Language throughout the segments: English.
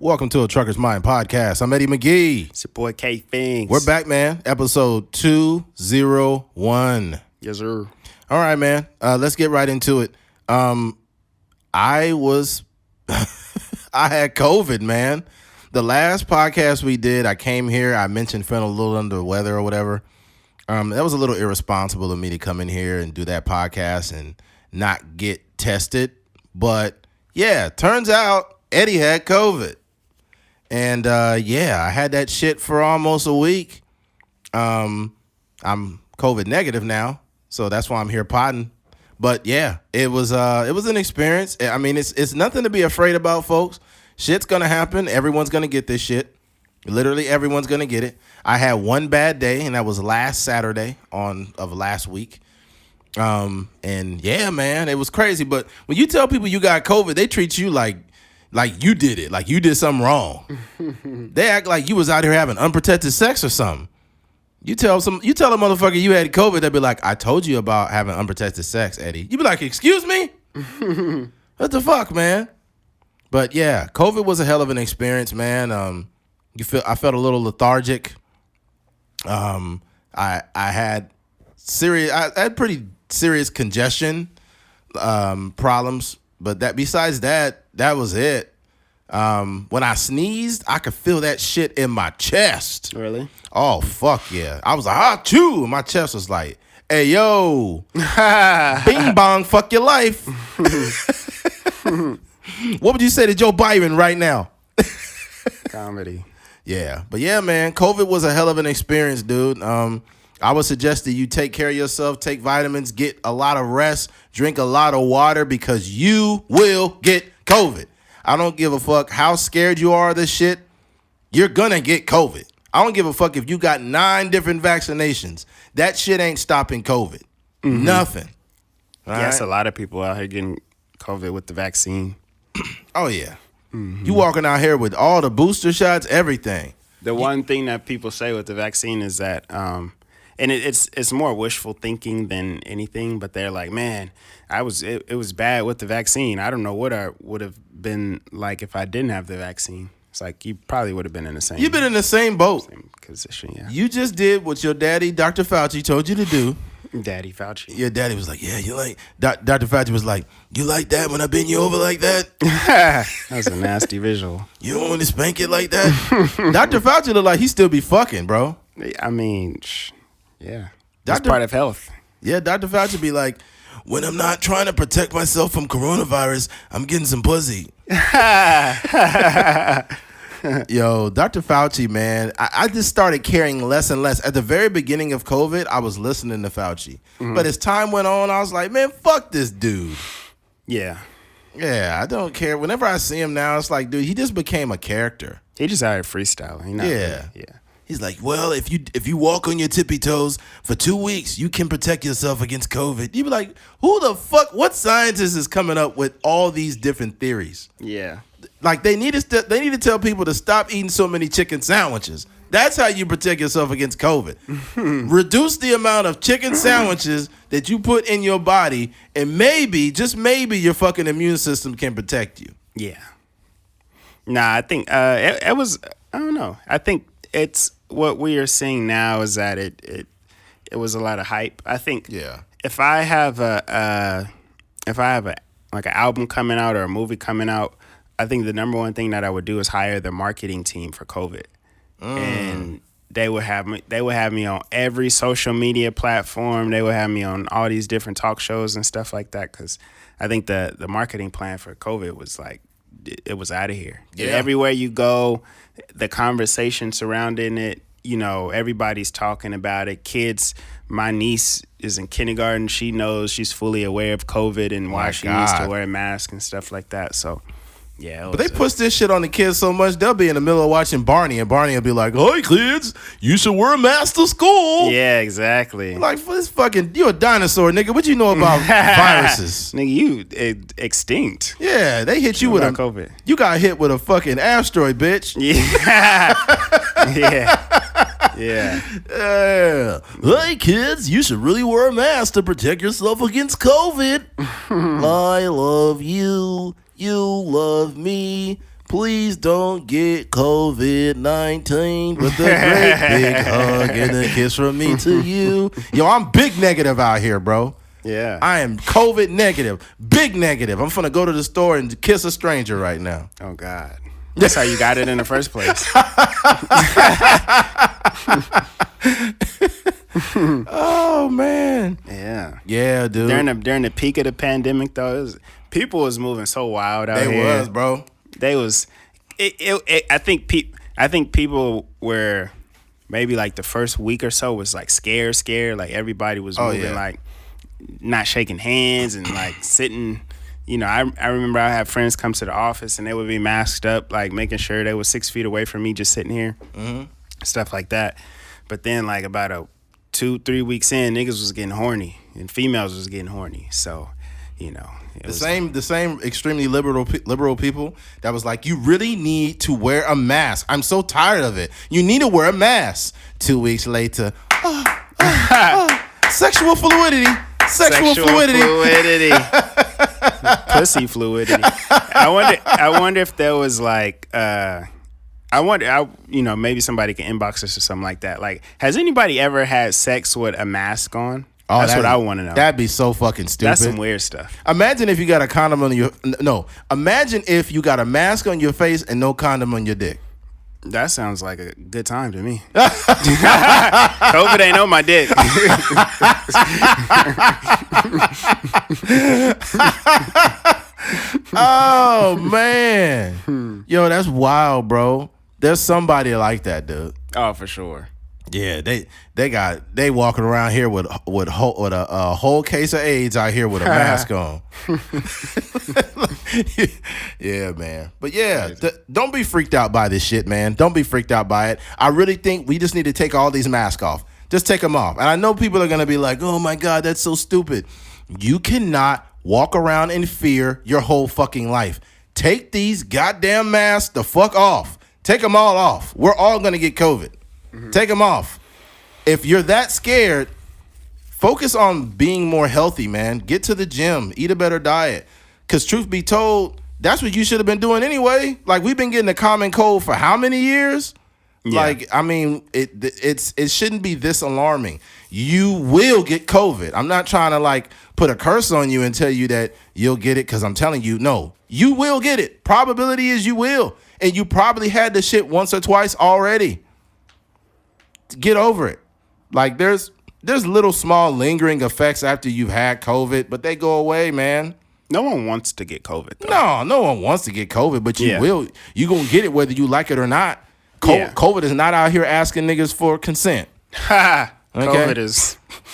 Welcome to a Trucker's Mind podcast. I'm Eddie McGee. It's your boy K Fings. We're back, man. Episode 201. Yes, sir. All right, man. Let's get right into it. I had COVID, man. The last podcast we did, I came here. I mentioned feeling a little under the weather or whatever. That was a little irresponsible of me to come in here and do that podcast and not get tested. But yeah, turns out Eddie had COVID. And I had that shit for almost a week. I'm COVID negative now, so that's why I'm here podding. But yeah, it was an experience. I mean, it's nothing to be afraid about, folks. Shit's gonna happen. Everyone's gonna get this shit. Literally, everyone's gonna get it. I had one bad day, and that was last Saturday of last week. And yeah, man, it was crazy. But when you tell people you got COVID, they treat you like you did it, like you did something wrong. They act like you was out here having unprotected sex or something. You tell a motherfucker you had COVID, they'll be like, I told you about having unprotected sex, Eddie. You be like, excuse me? What the fuck, man? But yeah, COVID was a hell of an experience, man. I felt a little lethargic. I had pretty serious congestion problems, but besides that was it. When I sneezed, I could feel that shit in my chest. Really? Oh, fuck yeah. I was like, achoo. And my chest was like, hey, yo. Bing bong, fuck your life. What would you say to Joe Biden right now? Comedy. Yeah. But yeah, man, COVID was a hell of an experience, dude. I would suggest that you take care of yourself, take vitamins, get a lot of rest, drink a lot of water because you will get COVID. I don't give a fuck how scared you are of this shit. You're gonna get COVID. I don't give a fuck if you got 9 different vaccinations. That shit ain't stopping COVID. Mm-hmm. Nothing. Yes, a lot of people out here getting COVID with the vaccine. Oh, yeah. Mm-hmm. You walking out here with all the booster shots, everything. The one thing that people say with the vaccine is that, and it's more wishful thinking than anything, but they're like, man, it was bad with the vaccine. I don't know what I would have been like if I didn't have the vaccine. It's like you probably would have been in the same. You've been in the same boat. Same position, yeah. You just did what your daddy, Dr. Fauci, told you to do. Daddy Fauci. Your daddy was like, yeah, you like, Dr. Fauci was like, you like that when I bend you over like that? That was a nasty visual. You don't want to spank it like that? Dr. Fauci look like he still be fucking, bro. I mean, yeah. That's part of health. Yeah, Dr. Fauci be like, when I'm not trying to protect myself from coronavirus, I'm getting some pussy. Yo, Dr. Fauci, man, I just started caring less and less. At the very beginning of COVID, I was listening to Fauci. Mm-hmm. But as time went on, I was like, man, fuck this dude. Yeah. Yeah, I don't care. Whenever I see him now, it's like, dude, he just became a character. He just out here freestyling. Yeah. He's like, well, if you walk on your tippy toes for 2 weeks, you can protect yourself against COVID. You be like, who the fuck? What scientist is coming up with all these different theories? Yeah. Like they need to tell people to stop eating so many chicken sandwiches. That's how you protect yourself against COVID. Reduce the amount of chicken sandwiches that you put in your body, and maybe, just maybe, your fucking immune system can protect you. Yeah. Nah, I think it was. I don't know. I think it's what we are seeing now is that it was a lot of hype. I think. Yeah. If I have like an album coming out or a movie coming out, I think the number one thing that I would do is hire the marketing team for COVID. And they would have me on every social media platform. They would have me on all these different talk shows and stuff like that. Because I think the marketing plan for COVID was like, it was out of here. Yeah. Everywhere you go, the conversation surrounding it, you know, everybody's talking about it. Kids, my niece is in kindergarten. She knows, she's fully aware of COVID and why she needs to wear a mask and stuff like that. So, yeah. But they push this shit on the kids so much, they'll be in the middle of watching Barney, and Barney will be like, hey, kids, you should wear a mask to school. Yeah, exactly. Like, you a dinosaur, nigga. What you know about viruses? Nigga, you extinct. Yeah, they hit you with COVID. You got hit with a fucking asteroid, bitch. Yeah. Yeah. Hey, kids, you should really wear a mask to protect yourself against COVID. I love you. You love me. Please don't get COVID-19 with a great big hug and a kiss from me to you. Yo, I'm big negative out here, bro. Yeah. I am COVID negative. Big negative. I'm finna go to the store and kiss a stranger right now. Oh, God. That's how you got it in the first place. Oh, man. Yeah. Yeah, dude. During the peak of the pandemic, though, people was moving so wild out here. They was, bro. They was. I think people were maybe like the first week or so was like scared. Like everybody was moving like not shaking hands and like sitting. You know, I remember I had friends come to the office and they would be masked up, like making sure they were 6 feet away from me, just sitting here, stuff like that. But then, like about 2-3 weeks in, niggas was getting horny and females was getting horny. So, you know, the same extremely liberal people that was like, you really need to wear a mask. I'm so tired of it. You need to wear a mask. 2 weeks later, sexual fluidity. Sexual fluidity. Pussy fluidity. I wonder if there was like maybe somebody can inbox us or something like that. Like, has anybody ever had sex with a mask on? Oh, that's what I want to know. That'd be so fucking stupid. That's some weird stuff. Imagine if you got a condom on your imagine if you got a mask on your face and no condom on your dick. That sounds like a good time to me. COVID ain't on my dick. Oh, man. Yo, that's wild, bro. There's somebody like that, dude. Oh, for sure. Yeah, they walking around here with a whole case of AIDS out here with a mask on. Yeah, man. But yeah, don't be freaked out by this shit, man. Don't be freaked out by it. I really think we just need to take all these masks off. Just take them off. And I know people are going to be like, oh my God, that's so stupid. You cannot walk around in fear your whole fucking life. Take these goddamn masks the fuck off. Take them all off. We're all going to get COVID. Take them off. If you're that scared, focus on being more healthy, man. Get to the gym. Eat a better diet. Because truth be told, that's what you should have been doing anyway. Like, we've been getting a common cold for how many years? Yeah. Like, I mean, it shouldn't be this alarming. You will get COVID. I'm not trying to, like, put a curse on you and tell you that you'll get it, because I'm telling you, no. You will get it. Probability is you will. And you probably had the shit once or twice already. Get over it. Like, there's little small lingering effects after you've had COVID, but they go away, man. No one wants to get COVID, though. No one wants to get COVID, but you will. You're going to get it whether you like it or not. COVID is not out here asking niggas for consent. Ha! Okay?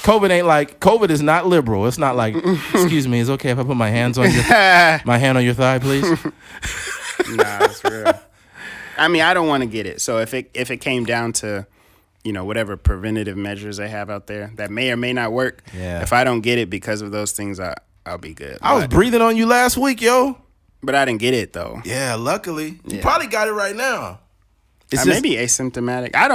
COVID is not liberal. It's not like, excuse me, is it okay if I put my hand on your thigh, please? Nah, it's real. I mean, I don't want to get it. So if it came down to, you know, whatever preventative measures they have out there that may or may not work, if I don't get it because of those things, I'll be good. I was breathing on you last week, yo. But I didn't get it, though. Yeah, luckily. You probably got it right now. It's maybe asymptomatic. I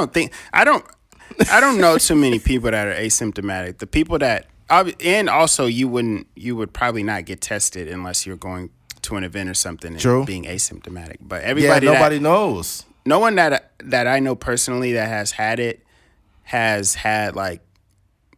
don't know too many people that are asymptomatic. The people that, and also you would probably not get tested unless you're going to an event or something and being asymptomatic. But everybody, nobody knows. No one that I know personally that has had it has had like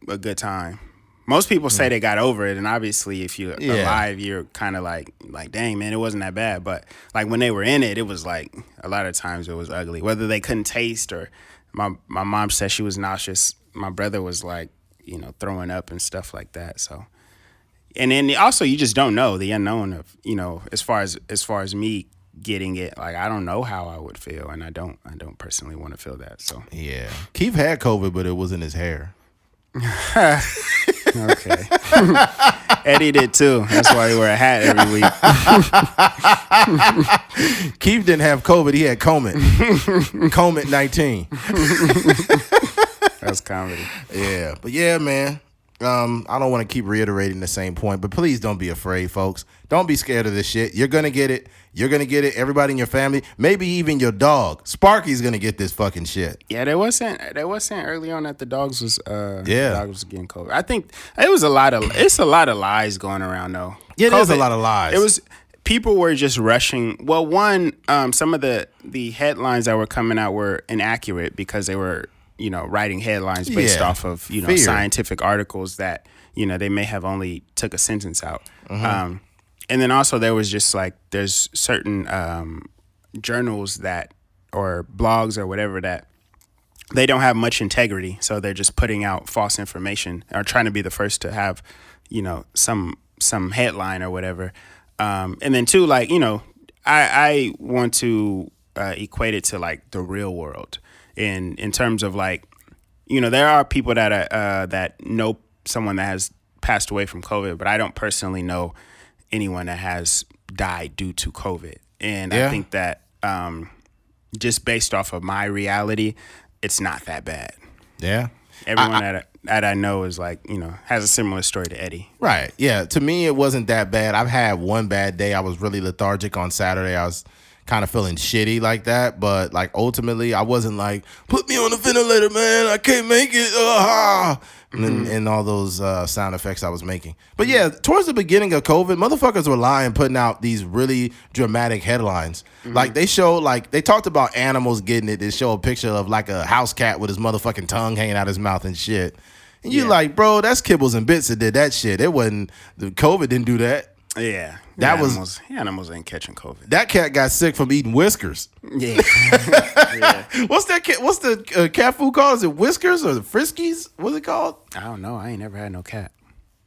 a good time. Most people say they got over it, and obviously if you're alive, you're kind of like, dang, man, it wasn't that bad. But like when they were in it, it was like a lot of times it was ugly. Whether they couldn't taste or my mom said she was nauseous. My brother was like, you know, throwing up and stuff like that. So, and then also you just don't know the unknown of, you know, as far as me getting it, like I don't know how I would feel, and I don't personally want to feel that. So yeah, Keith had COVID, but it was in his hair. Okay. Eddie did too. That's why he wear a hat every week. Keith didn't have COVID. He had COVID. COVID-19. That's comedy. Yeah. But yeah, man. I don't want to keep reiterating the same point, but please don't be afraid, folks. Don't be scared of this shit. You're going to get it. You're going to get it. Everybody in your family, maybe even your dog. Sparky's going to get this fucking shit. Yeah, they was saying early on that the dogs was the dog was getting COVID. I think it's a lot of lies going around though. Yeah, there's a lot of lies. people were just rushing. Well, one, some of the headlines that were coming out were inaccurate because they were, writing headlines based off of, Fear. scientific articles that, they may have only took a sentence out. And then also there was just like, there's certain journals that, or blogs or whatever, that they don't have much integrity. So they're just putting out false information or trying to be the first to have, some headline or whatever. And then two, like, I want to equate it to like the real world in terms of like, there are people that are, that know someone that has passed away from COVID, but I don't personally know anyone that has died due to COVID. And I think that just based off of my reality, it's not that bad. Yeah. Everyone that I know is like, has a similar story to Eddie. Right. Yeah. To me, it wasn't that bad. I've had one bad day. I was really lethargic on Saturday. I was kind of feeling shitty like that. But like ultimately, I wasn't like, put me on the ventilator, man. I can't make it. And all those sound effects I was making. But yeah, towards the beginning of COVID, motherfuckers were lying, putting out these really dramatic headlines. Like they talked about animals getting it. They show a picture of like a house cat with his motherfucking tongue hanging out his mouth and shit. And you're like, bro, that's Kibbles and Bits that did that shit. It wasn't, the COVID didn't do that. Yeah. Animals ain't catching COVID. That cat got sick from eating Whiskers. Yeah. What's the cat food called? Is it Whiskers or the Friskies? What's it called? I don't know. I ain't never had no cat.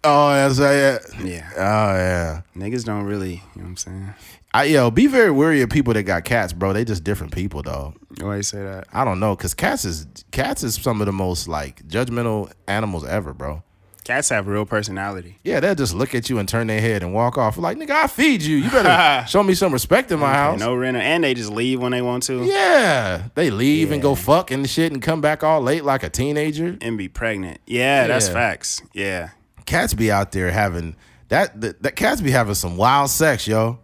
Oh, that's right. Yeah. Oh, yeah. Niggas don't really, you know what I'm saying? Be very wary of people that got cats, bro. They just different people, dog. Why you say that? I don't know, because cats is some of the most, like, judgmental animals ever, bro. Cats have real personality. Yeah, they'll just look at you and turn their head and walk off. Like, nigga, I feed you. You better show me some respect in my house. No renter. And they just leave when they want to. Yeah. They leave and go fuck and shit and come back all late like a teenager. And be pregnant. Yeah, that's facts. Yeah. Cats be out there having, that cats be having some wild sex, yo.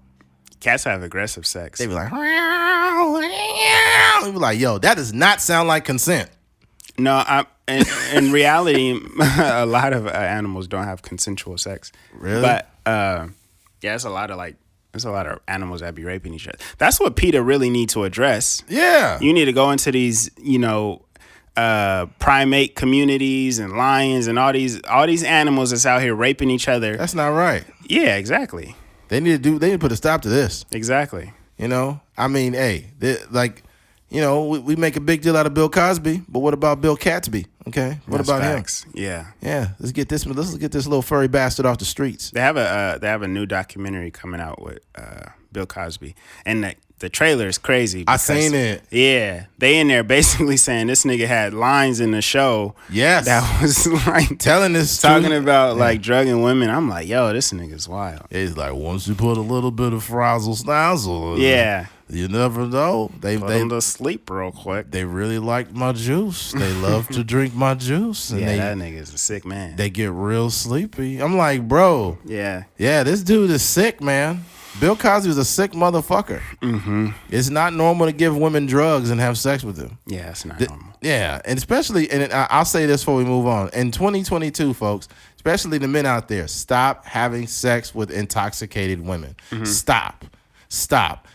Cats have aggressive sex. They be like, they be like, yo, that does not sound like consent. No, in reality, a lot of animals don't have consensual sex. Really? But there's a lot of animals that be raping each other. That's what PETA really need to address. Yeah. You need to go into these, primate communities and lions and all these animals that's out here raping each other. That's not right. Yeah, exactly. They need to put a stop to this. Exactly. I mean, hey, we make a big deal out of Bill Cosby, but what about Bill Catsby? Okay, what That's about facts. him? Yeah. Let's get this little furry bastard off the streets. They have a new documentary coming out with Bill Cosby, and the trailer is crazy. I seen it. Yeah, they in there basically saying this nigga had lines in the show. Yes, that was like telling this talking about like drugging women. I'm like, yo, this nigga's wild. He's like, once you put a little bit of frazzle snazzle, you never know. They them to sleep real quick. They really like my juice. They love to drink my juice. And that nigga's a sick man. They get real sleepy. I'm like, bro. Yeah, this dude is sick, man. Bill Cosby was a sick motherfucker. Mm-hmm. It's not normal to give women drugs and have sex with them. Yeah, it's not normal. Yeah, and especially, and I'll say this before we move on. In 2022, folks, especially the men out there, stop having sex with intoxicated women. Mm-hmm. Stop.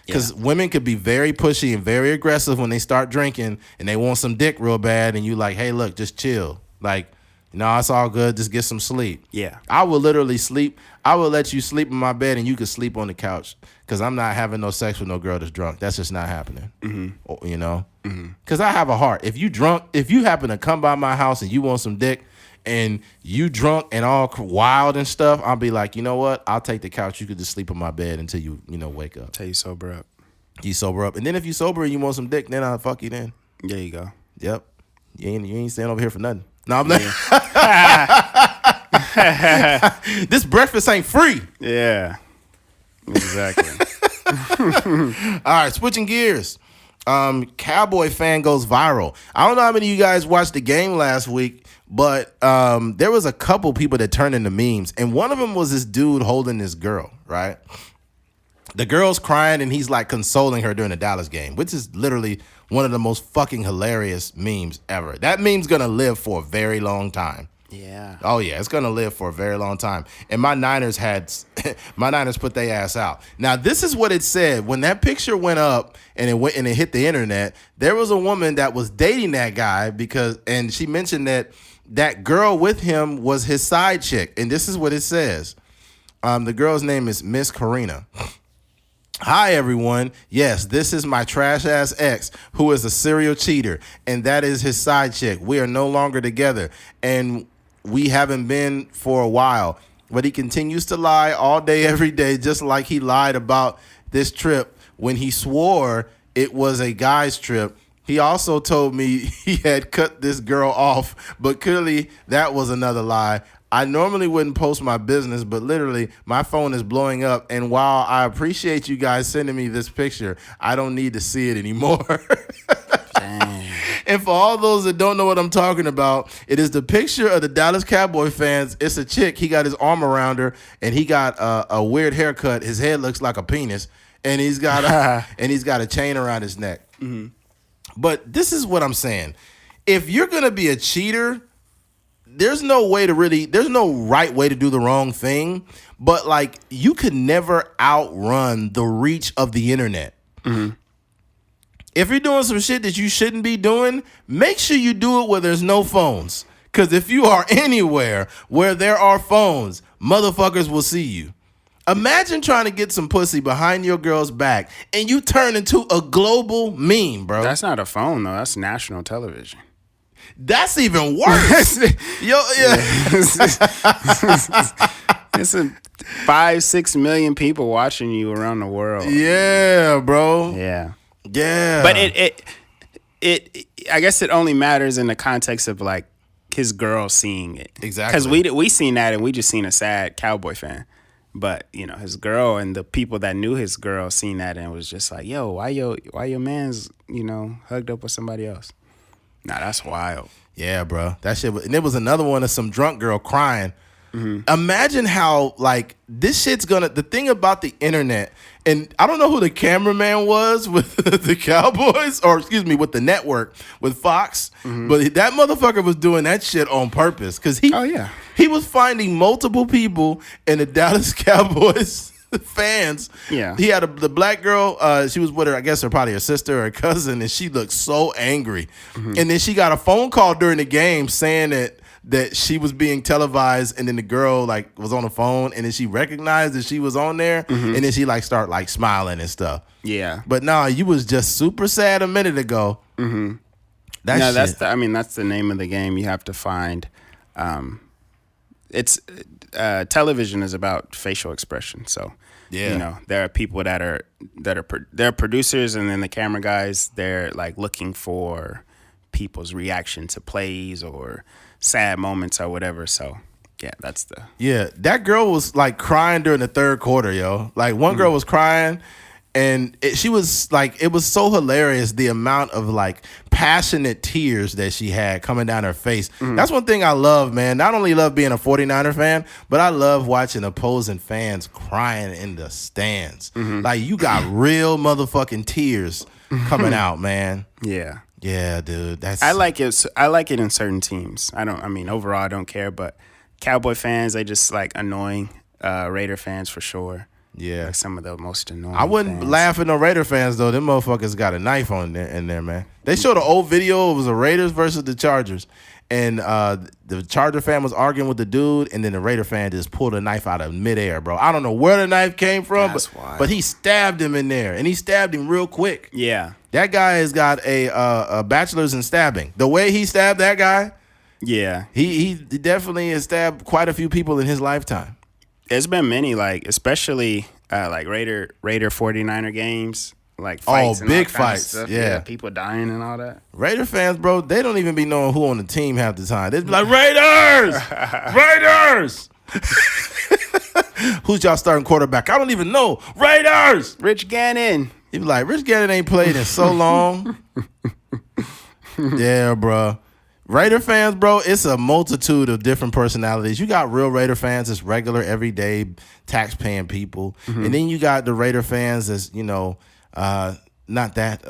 Because women could be very pushy and very aggressive when they start drinking and they want some dick real bad, and you like, hey, look, just chill. Like, no, it's all good. Just get some sleep. Yeah. I will literally sleep. I will let you sleep in my bed and you can sleep on the couch because I'm not having no sex with no girl that's drunk. That's just not happening. Mm-hmm. Because I have a heart. If you happen to come by my house and you want some dick and you drunk and all wild and stuff, I'll be like, you know what? I'll take the couch. You could just sleep in my bed until you wake up. Till you sober up. You sober up. And then if you sober and you want some dick, then I'll fuck you then. There you go. Yep. You ain't staying over here for nothing. No, I'm not. This breakfast ain't free. Yeah, exactly. All right, switching gears. Cowboy Fan goes viral. I don't know how many of you guys watched the game last week, but there was a couple people that turned into memes, and one of them was this dude holding this girl, right? The girl's crying, and he's like consoling her during the Dallas game, which is literally one of the most fucking hilarious memes ever. That meme's gonna live for a very long time. Yeah. Oh yeah, it's gonna live for a very long time. And my Niners put their ass out. Now this is what it said when that picture went up and it hit the internet. There was a woman that was dating that guy and she mentioned that girl with him was his side chick. And this is what it says. The girl's name is Miss Karina. Hi, everyone. Yes, this is my trash-ass ex who is a serial cheater, and that is his side chick. We are no longer together, and we haven't been for a while. But he continues to lie all day, every day, just like he lied about this trip when he swore it was a guy's trip. He also told me he had cut this girl off, but clearly that was another lie. I normally wouldn't post my business, but literally my phone is blowing up. And while I appreciate you guys sending me this picture, I don't need to see it anymore. Dang. And for all those that don't know what I'm talking about, it is the picture of the Dallas Cowboy fans. It's a chick. He got his arm around her, and he got a weird haircut. His head looks like a penis, and he's got a chain around his neck. Mm-hmm. But this is what I'm saying. If you're gonna be a cheater, there's no right way to do the wrong thing, but like you could never outrun the reach of the internet. Mm-hmm. If you're doing some shit that you shouldn't be doing, make sure you do it where there's no phones. Because if you are anywhere where there are phones, motherfuckers will see you. Imagine trying to get some pussy behind your girl's back and you turn into a global meme, bro. That's not a phone, though. That's national television. That's even worse. It's 5-6 million people watching you around the world. Yeah, bro. Yeah. Yeah. But it I guess it only matters in the context of like his girl seeing it. Exactly. Because we seen that and we just seen a sad Cowboy fan. But, you know, his girl and the people that knew his girl seen that and was just like, yo, why your man's, you know, hugged up with somebody else? Nah, that's wild. Yeah, bro. That shit and there was another one of some drunk girl crying. Mm-hmm. Imagine how like this shit's the thing about the internet, and I don't know who the cameraman was with the Cowboys, or excuse me, with the network, with Fox, but that motherfucker was doing that shit on purpose because he was finding multiple people in the Dallas Cowboys fans. Yeah. He had the black girl, she was with her, I guess probably her sister or her cousin, and she looked so angry. Mm-hmm. And then she got a phone call during the game saying that she was being televised, and then the girl like was on the phone, and then she recognized that she was on there, and then she like start like smiling and stuff. Yeah. But no, you was just super sad a minute ago. Mm-hmm. That's the name of the game. You have to find. It's television is about facial expression, so you know there are people that are they're producers, and then the camera guys, they're like looking for people's reaction to plays or sad moments or whatever. So that girl was like crying during the third quarter, yo. Like one girl was crying, and she was like, it was so hilarious the amount of like passionate tears that she had coming down her face. That's one thing I love, man. Not only love being a 49er fan, but I love watching opposing fans crying in the stands. Like you got real motherfucking tears coming out, man. Yeah, dude. I like it. I like it in certain teams. Overall I don't care, but Cowboy fans, they just like annoying. Raider fans for sure. Yeah, like some of the most annoying. I wouldn't laugh at no Raider fans though. Them motherfuckers got a knife in there, man. They showed an old video. It was the Raiders versus the Chargers, and the Charger fan was arguing with the dude, and then the Raider fan just pulled a knife out of midair, bro. I don't know where the knife came from, but he stabbed him in there, and he stabbed him real quick. Yeah, that guy has got a bachelor's in stabbing. The way he stabbed that guy, yeah, he definitely has stabbed quite a few people in his lifetime. There's been many, like especially like Raider 49er games, like fights. Big fights. Yeah, people dying and all that. Raider fans, bro, they don't even be knowing who on the team half the time. They be like, Raiders! Raiders! Who's y'all starting quarterback? I don't even know. Raiders! Rich Gannon. You be like, Rich Gannon ain't played in so long. Yeah, bro. Raider fans, bro, it's a multitude of different personalities. You got real Raider fans that's regular, everyday, tax-paying people. And then you got the Raider fans that's, you know, not that.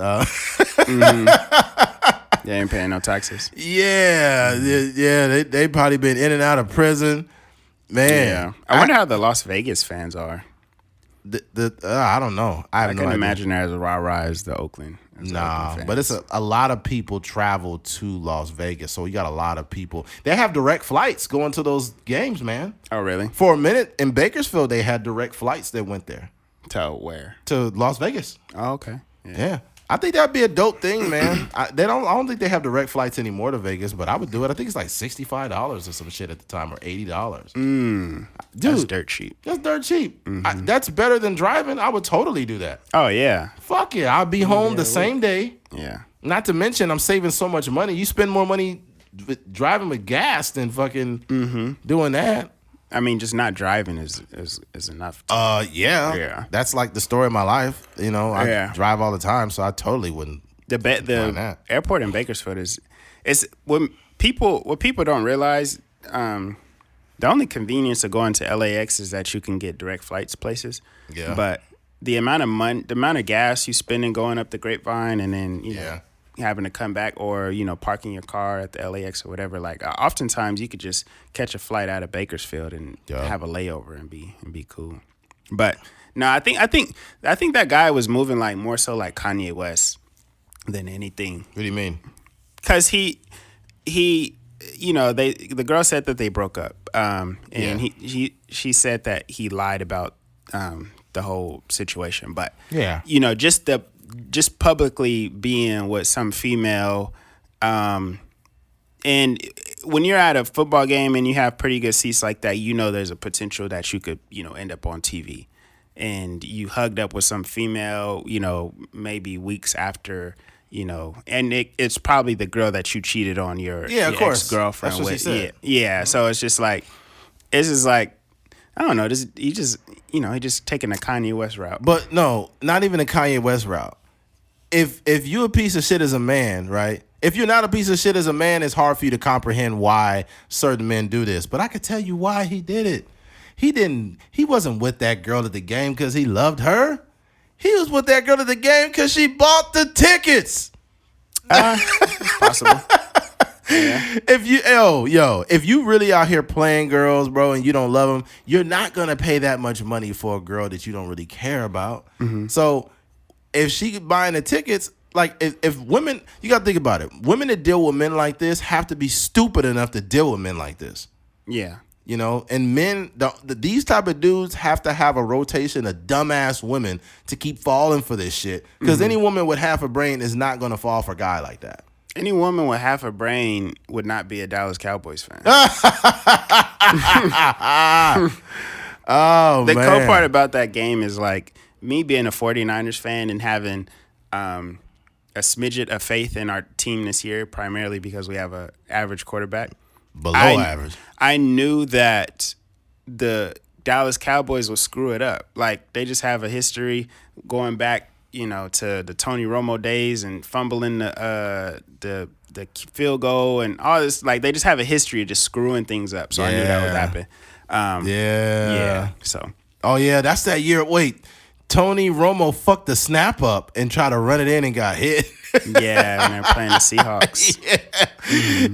They ain't paying no taxes. Yeah, they probably been in and out of prison. Man, Yeah. I wonder how the Las Vegas fans are. I don't know. I have no idea. Imagine they're as rah-rah as the Oakland. Nah, but it's a lot of people travel to Las Vegas, so you got a lot of people. They have direct flights going to those games, man. Oh, really? For a minute in Bakersfield, they had direct flights that went there. To where? To Las Vegas. Oh, okay. Yeah. I think that'd be a dope thing, man. I don't think they have direct flights anymore to Vegas, but I would do it. I think it's like $65 or some shit at the time, or $80. Dude, that's dirt cheap. That's dirt cheap. That's better than driving. I would totally do that. Oh yeah. Fuck yeah, I'll be home the same day. Yeah. Not to mention, I'm saving so much money. You spend more money driving with gas than fucking doing that. I mean, just not driving is enough. Yeah. That's like the story of my life. You know, I drive all the time, so I totally wouldn't. The airport in Bakersfield is what people don't realize. The only convenience of going to LAX is that you can get direct flights places. Yeah. But the amount of money, the amount of gas you spending going up the Grapevine, and then you know, having to come back, or parking your car at the LAX or whatever. Like oftentimes you could just catch a flight out of Bakersfield and have a layover and be cool. But no, I think that guy was moving like more so like Kanye West than anything. What do you mean? Because the girl said that they broke up, and she said that he lied about the whole situation. But just publicly being with some female, and when you're at a football game and you have pretty good seats like that, there's a potential that you could end up on TV, and you hugged up with some female, maybe weeks after, and it's probably the girl that you cheated on your ex-girlfriend with. She said. Yeah. So it's just like I don't know. He just taking a Kanye West route. But no, not even a Kanye West route. If you a piece of shit as a man, right? If you're not a piece of shit as a man, it's hard for you to comprehend why certain men do this. But I could tell you why he did it. He wasn't with that girl at the game because he loved her. He was with that girl at the game because she bought the tickets. Possible. Yeah. If you really out here playing girls, bro, and you don't love them, you're not gonna pay that much money for a girl that you don't really care about. So if she buying the tickets, like if women, you gotta think about it. Women that deal with men like this have to be stupid enough to deal with men like this. Yeah. And men, these type of dudes have to have a rotation of dumbass women to keep falling for this shit. Because any woman with half a brain is not gonna fall for a guy like that. Any woman with half a brain would not be a Dallas Cowboys fan. Oh, the man. cool part about that game is like me being a 49ers fan and having a smidget of faith in our team this year, primarily because we have an average quarterback. Below average. I knew that the Dallas Cowboys would screw it up. Like, they just have a history going back, to the Tony Romo days and fumbling the field goal and all this. Like, they just have a history of just screwing things up. So I knew that would happen. Yeah. So. Oh, yeah, that's that year. Wait, Tony Romo fucked the snap up and tried to run it in and got hit. Yeah, when they're playing the Seahawks.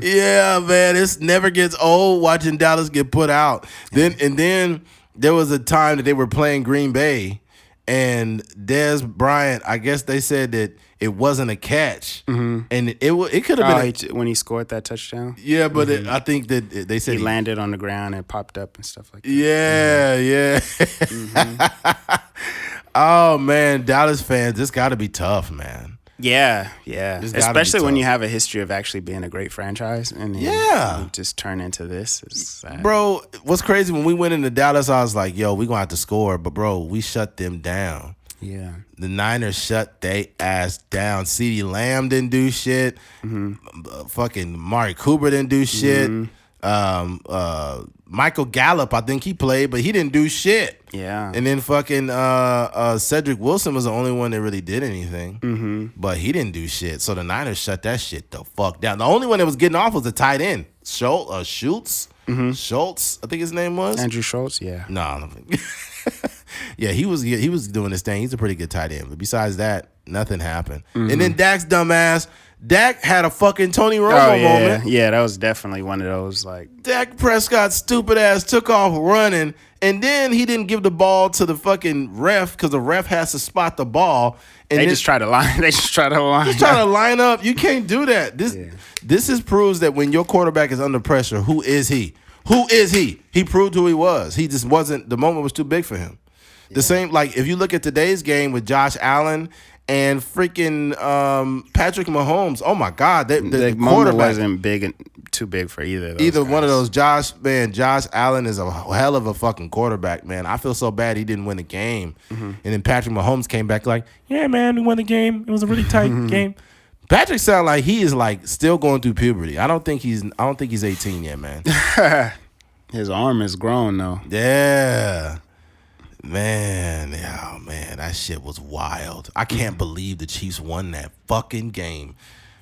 Yeah, man, it never gets old watching Dallas get put out. Then there was a time that they were playing Green Bay, and Dez Bryant, I guess they said that it wasn't a catch, and it could have been when he scored that touchdown. Yeah, but I think that they said he landed on the ground and popped up and stuff like that. Yeah. Oh man, Dallas fans, this got to be tough, man. Yeah. Especially when you have a history of actually being a great franchise, and you just turn into this. It's sad. Bro, what's crazy, when we went into Dallas, I was like, yo, we gonna have to score, but bro, we shut them down. Yeah. The Niners shut they ass down. CeeDee Lamb didn't do shit. Fucking Mari Cooper didn't do shit. Michael Gallup, I think he played, but he didn't do shit. Yeah. And then fucking Cedric Wilson was the only one that really did anything. But he didn't do shit. So the Niners shut that shit the fuck down. The only one that was getting off was the tight end. Schultz. Schultz, I think his name was. Andrew Schultz, yeah. No, I don't think. Yeah, he was doing his thing. He's a pretty good tight end. But besides that, nothing happened. And then Dak's dumbass Dak had a fucking Tony Romo moment. Yeah, that was definitely one of those, like... Dak Prescott stupid ass took off running, and then he didn't give the ball to the fucking ref because the ref has to spot the ball. And They just try to line. Just try to line up. You can't do that. This proves that when your quarterback is under pressure, who is he? Who is he? He proved who he was. He just wasn't. The moment was too big for him. The same, like if you look at today's game with Josh Allen and freaking Patrick Mahomes. Oh my God, the quarterback wasn't too big for either of those guys. One of those. Josh Allen is a hell of a fucking quarterback, man. I feel so bad he didn't win the game. And then Patrick Mahomes came back like, yeah, man, we won the game. It was a really tight game. Patrick sounds like he is like still going through puberty. I don't think he's 18 yet, man. His arm is grown though. Yeah. Man, that shit was wild. I can't believe the Chiefs won that fucking game.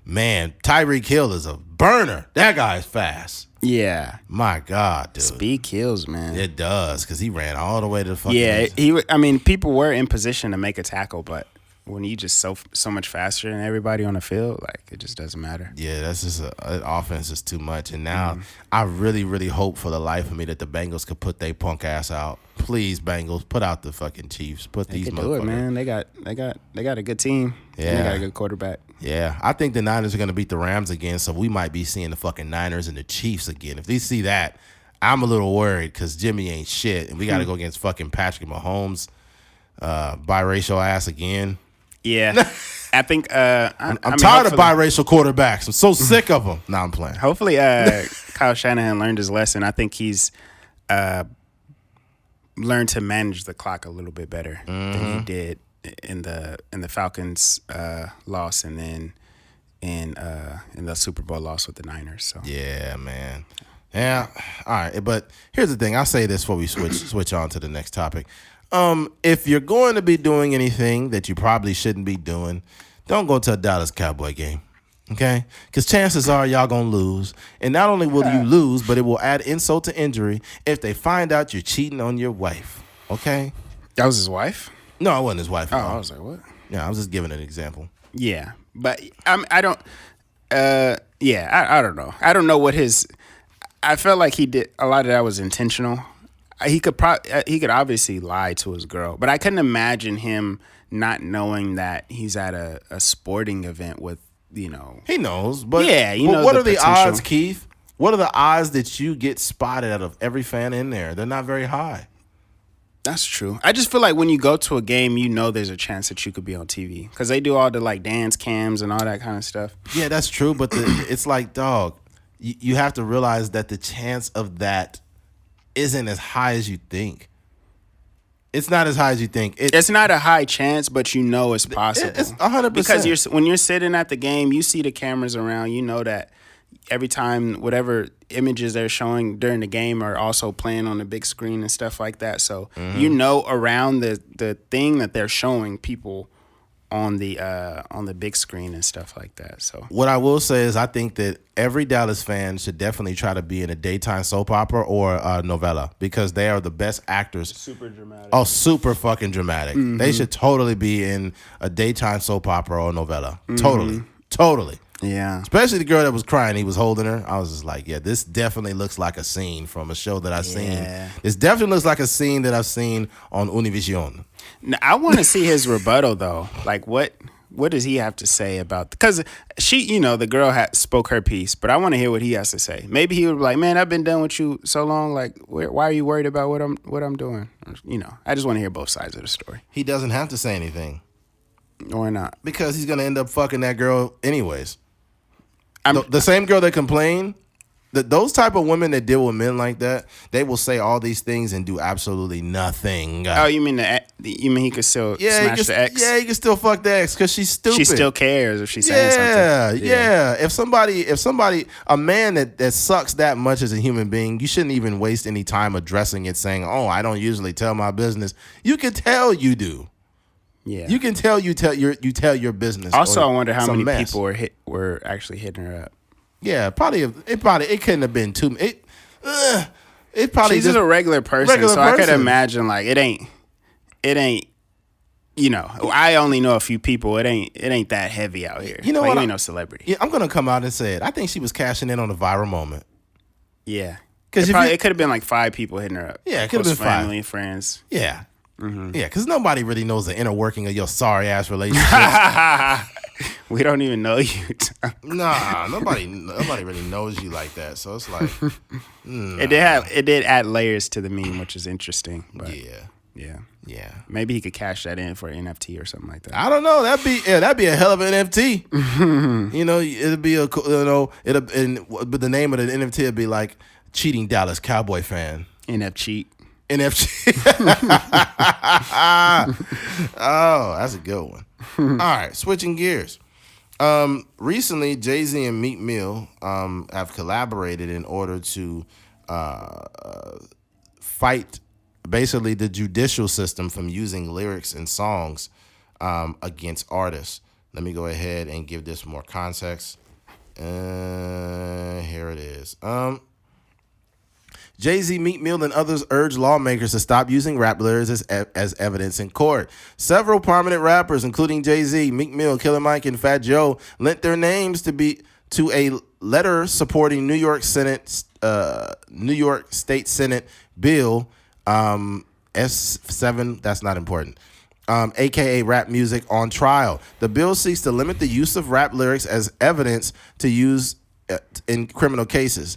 Man, Tyreek Hill is a burner. That guy's fast. Yeah. My God, dude. Speed kills, man. It does, because he ran all the way to the fucking... Yeah, people were in position to make a tackle, but when you just so much faster than everybody on the field, like, it just doesn't matter. Yeah, that's just an offense is too much. And now I really, really hope for the life of me that the Bengals could put their punk ass out. Please, Bengals, put out the fucking Chiefs. Put these motherfuckers. They can do it, man. They got a good team. Yeah. And they got a good quarterback. Yeah, I think the Niners are going to beat the Rams again, so we might be seeing the fucking Niners and the Chiefs again. If they see that, I'm a little worried because Jimmy ain't shit, and we got to go against fucking Patrick Mahomes, biracial ass again. Yeah, I think I'm tired of biracial quarterbacks. I'm so sick of them. Nah, I'm playing. Hopefully, Kyle Shanahan learned his lesson. I think he's learned to manage the clock a little bit better than he did in the Falcons loss, and then in the Super Bowl loss with the Niners. So yeah, man. Yeah, all right. But here's the thing. I'll say this before we switch on to the next topic. If you're going to be doing anything that you probably shouldn't be doing, don't go to a Dallas Cowboy game, okay? Because chances are y'all going to lose. And not only will you lose, but it will add insult to injury if they find out you're cheating on your wife, okay? That was his wife? No, it wasn't his wife. Oh, I was like, what? Yeah, I was just giving an example. Yeah, but I don't know. I don't know what his... I felt like he did... A lot of that was intentional. He could obviously lie to his girl, but I couldn't imagine him not knowing that he's at a sporting event with, He knows, but yeah, but what are the odds, Keith? What are the odds that you get spotted out of every fan in there? They're not very high. That's true. I just feel like when you go to a game, there's a chance that you could be on TV because they do all the like dance cams and all that kind of stuff. Yeah, that's true, but it's like, dog, you have to realize that the chance of that isn't as high as you think. It's not as high as you think. It's not a high chance, but it's possible. It's 100%. Because when you're sitting at the game, you see the cameras around. You know that every time whatever images they're showing during the game are also playing on the big screen and stuff like that. So around the thing that they're showing people on the big screen and stuff like that. So what I will say is I think that every Dallas fan should definitely try to be in a daytime soap opera or a novella because they are the best actors. Super dramatic. Oh, super fucking dramatic. Mm-hmm. They should totally be in a daytime soap opera or novella. Mm-hmm. Totally. Yeah. Especially the girl that was crying, he was holding her. I was just like, yeah, this definitely looks like a scene from a show that I've seen. This definitely looks like a scene that I've seen on Univision. Now, I want to see his rebuttal though. Like what does he have to say about? Because she, the girl spoke her piece, but I want to hear what he has to say. Maybe he would be like, "Man, I've been done with you so long. Like, why are you worried about what I'm doing?" I just want to hear both sides of the story. He doesn't have to say anything. Why not? Because he's gonna end up fucking that girl anyways. The same girl that complained, those type of women that deal with men like that, they will say all these things and do absolutely nothing. Oh, you mean he could still smash the ex? Yeah, he can still fuck the ex because she's stupid. She still cares if she's saying something. Yeah. If somebody, a man that sucks that much as a human being, you shouldn't even waste any time addressing it, saying, "Oh, I don't usually tell my business." You can tell you do. Yeah, you can tell you tell your business. Also, I wonder how many people were actually hitting her up. Yeah, it couldn't have been too. It probably she's just a regular person, so I could imagine like it ain't you know, I only know a few people. It ain't that heavy out here. You know like, what? You ain't no celebrity. Yeah, I'm gonna come out and say it. I think she was cashing in on a viral moment. Yeah, Because it could have been like 5 people hitting her up. Yeah, it could have been 5. Family and friends. Yeah. Yeah, because nobody really knows the inner working of your sorry ass relationship. We don't even know you. Nah, nobody really knows you like that. So it's like, It did add layers to the meme, which is interesting. But yeah. Maybe he could cash that in for an NFT or something like that. I don't know. That'd be a hell of an NFT. You know, it'd be but the name of the NFT would be like cheating Dallas Cowboy Fan. NF cheat. NFT. Oh, that's a good one. All right, switching gears. Recently, Jay-Z and Meek Mill have collaborated in order to fight basically the judicial system from using lyrics in songs against artists. Let me go ahead and give this more context. Here it is. Jay-Z, Meek Mill, and others urge lawmakers to stop using rap lyrics as evidence in court. Several prominent rappers, including Jay-Z, Meek Mill, Killer Mike, and Fat Joe, lent their names to a letter supporting New York State Senate Bill S7. That's not important. AKA rap music on trial. The bill seeks to limit the use of rap lyrics as evidence to use in criminal cases,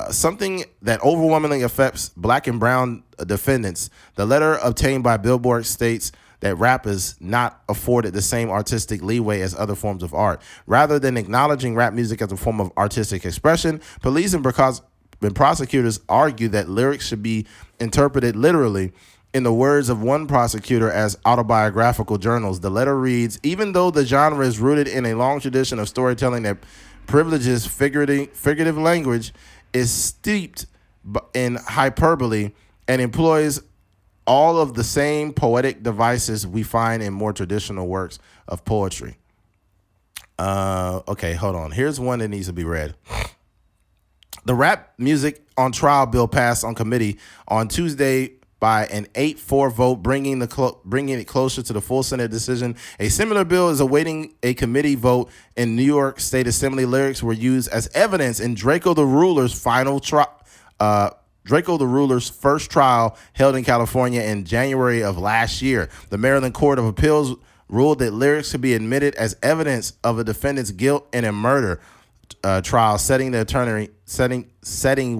something that overwhelmingly affects black and brown defendants. The letter obtained by Billboard states that rap is not afforded the same artistic leeway as other forms of art. Rather than acknowledging rap music as a form of artistic expression, police and prosecutors argue that lyrics should be interpreted literally. In the words of one prosecutor, as autobiographical journals. The letter reads, even though the genre is rooted in a long tradition of storytelling that privileges figurative language, is steeped in hyperbole, and employs all of the same poetic devices we find in more traditional works of poetry. Okay, hold on. Here's one that needs to be read. The rap music on trial bill passed on committee on Tuesday by an 8-4 vote, bringing it closer to the full Senate decision. A similar bill is awaiting a committee vote in New York State Assembly. Lyrics were used as evidence in Draco the Ruler's first trial held in California in January of last year. The Maryland Court of Appeals ruled that lyrics could be admitted as evidence of a defendant's guilt in a murder trial, setting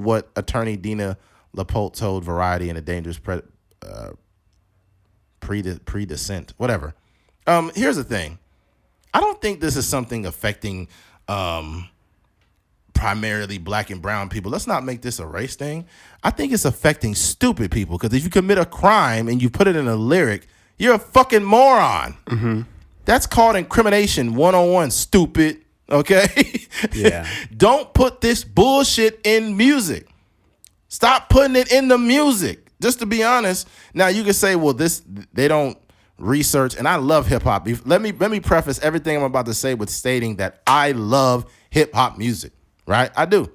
what attorney Dina LaPolte told Variety in a dangerous predecessant. Whatever. Here's the thing. I don't think this is something affecting primarily black and brown people. Let's not make this a race thing. I think it's affecting stupid people, because if you commit a crime and you put it in a lyric, you're a fucking moron. Mm-hmm. That's called incrimination 101, stupid. Okay? Yeah. Don't put this bullshit in music. Stop putting it in the music. Just to be honest. Now you can say, well, they don't research, and I love hip hop. Let me preface everything I'm about to say with stating that I love hip hop music. Right? I do.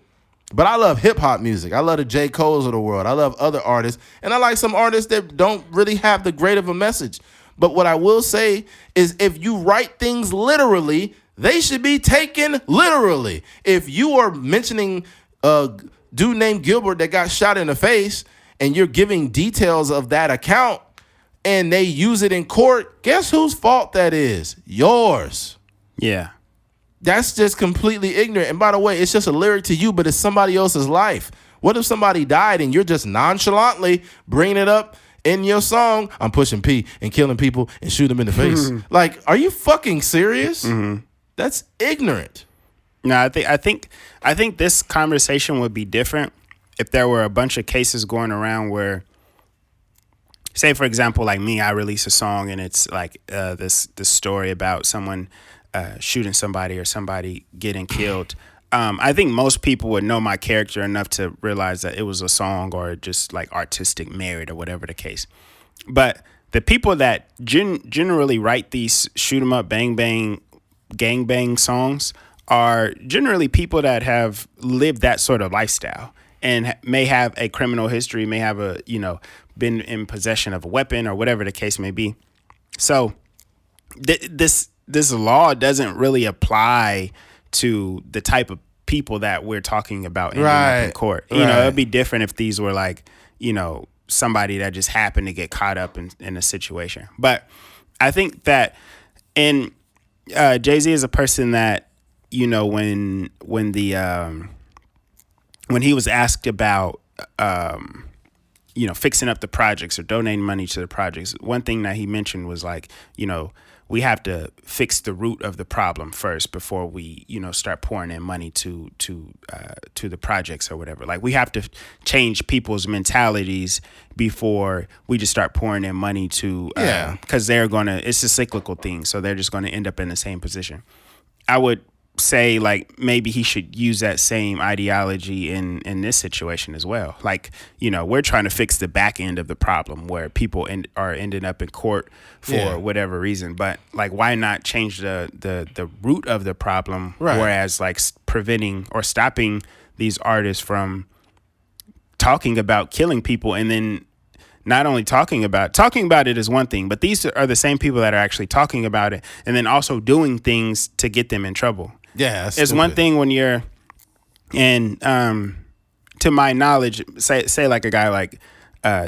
But I love hip hop music. I love the J. Cole's of the world. I love other artists, and I like some artists that don't really have the great of a message. But what I will say is, if you write things literally, they should be taken literally. If you are mentioning dude named Gilbert that got shot in the face, and you're giving details of that account, and they use it in court, guess whose fault that is? Yours. Yeah. That's just completely ignorant. And by the way, it's just a lyric to you, but it's somebody else's life. What if somebody died and you're just nonchalantly bringing it up in your song? I'm pushing P and killing people and shoot them in the face. Like, are you fucking serious? Mm-hmm. That's ignorant. No, I think this conversation would be different if there were a bunch of cases going around where, say for example, like me, I release a song and it's like this story about someone shooting somebody or somebody getting killed. I think most people would know my character enough to realize that it was a song or just like artistic merit or whatever the case. But the people that generally write these shoot 'em up, bang bang, gang bang songs are generally people that have lived that sort of lifestyle and may have a criminal history, may have been in possession of a weapon or whatever the case may be. So this law doesn't really apply to the type of people that we're talking about ending up in court. You know, it'd be different if these were like, you know, somebody that just happened to get caught up in a situation. But I think that Jay-Z is a person that, you know, when he was asked about you know, fixing up the projects or donating money to the projects, one thing that he mentioned was like, you know, we have to fix the root of the problem first before we, you know, start pouring in money to the projects or whatever. Like, we have to change people's mentalities before we just start pouring in money to, because it's a cyclical thing. So they're just going to end up in the same position. I would say, like, maybe he should use that same ideology in this situation as well. Like, you know, we're trying to fix the back end of the problem where people are ending up in court for whatever reason. But like, why not change the root of the problem? Right. Whereas like preventing or stopping these artists from talking about killing people, and then not only talking about it is one thing, but these are the same people that are actually talking about it and then also doing things to get them in trouble. Yeah, it's one thing when you're in, to my knowledge, say like a guy like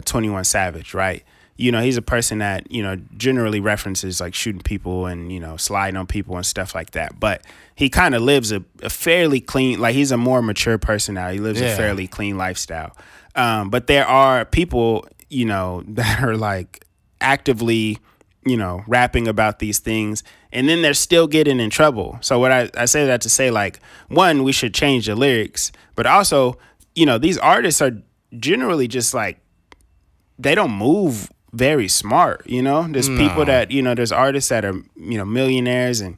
21 Savage, right? You know, he's a person that, you know, generally references like shooting people and, you know, sliding on people and stuff like that. But he kind of lives a fairly clean, like, he's a more mature person now. He lives a fairly clean lifestyle. But there are people, you know, that are like actively, you know, rapping about these things, and then they're still getting in trouble. So what I say that to say, like, one, we should change the lyrics, but also, you know, these artists are generally just like, they don't move very smart, you know? There's people that, you know, there's artists that are, you know, millionaires and,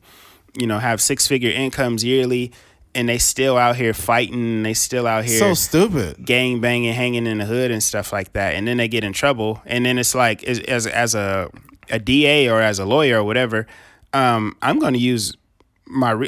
you know, have 6-figure incomes yearly, and they still out here fighting. They still out here so stupid, gang banging, hanging in the hood and stuff like that. And then they get in trouble. And then it's like, as a DA or as a lawyer or whatever, I'm going to use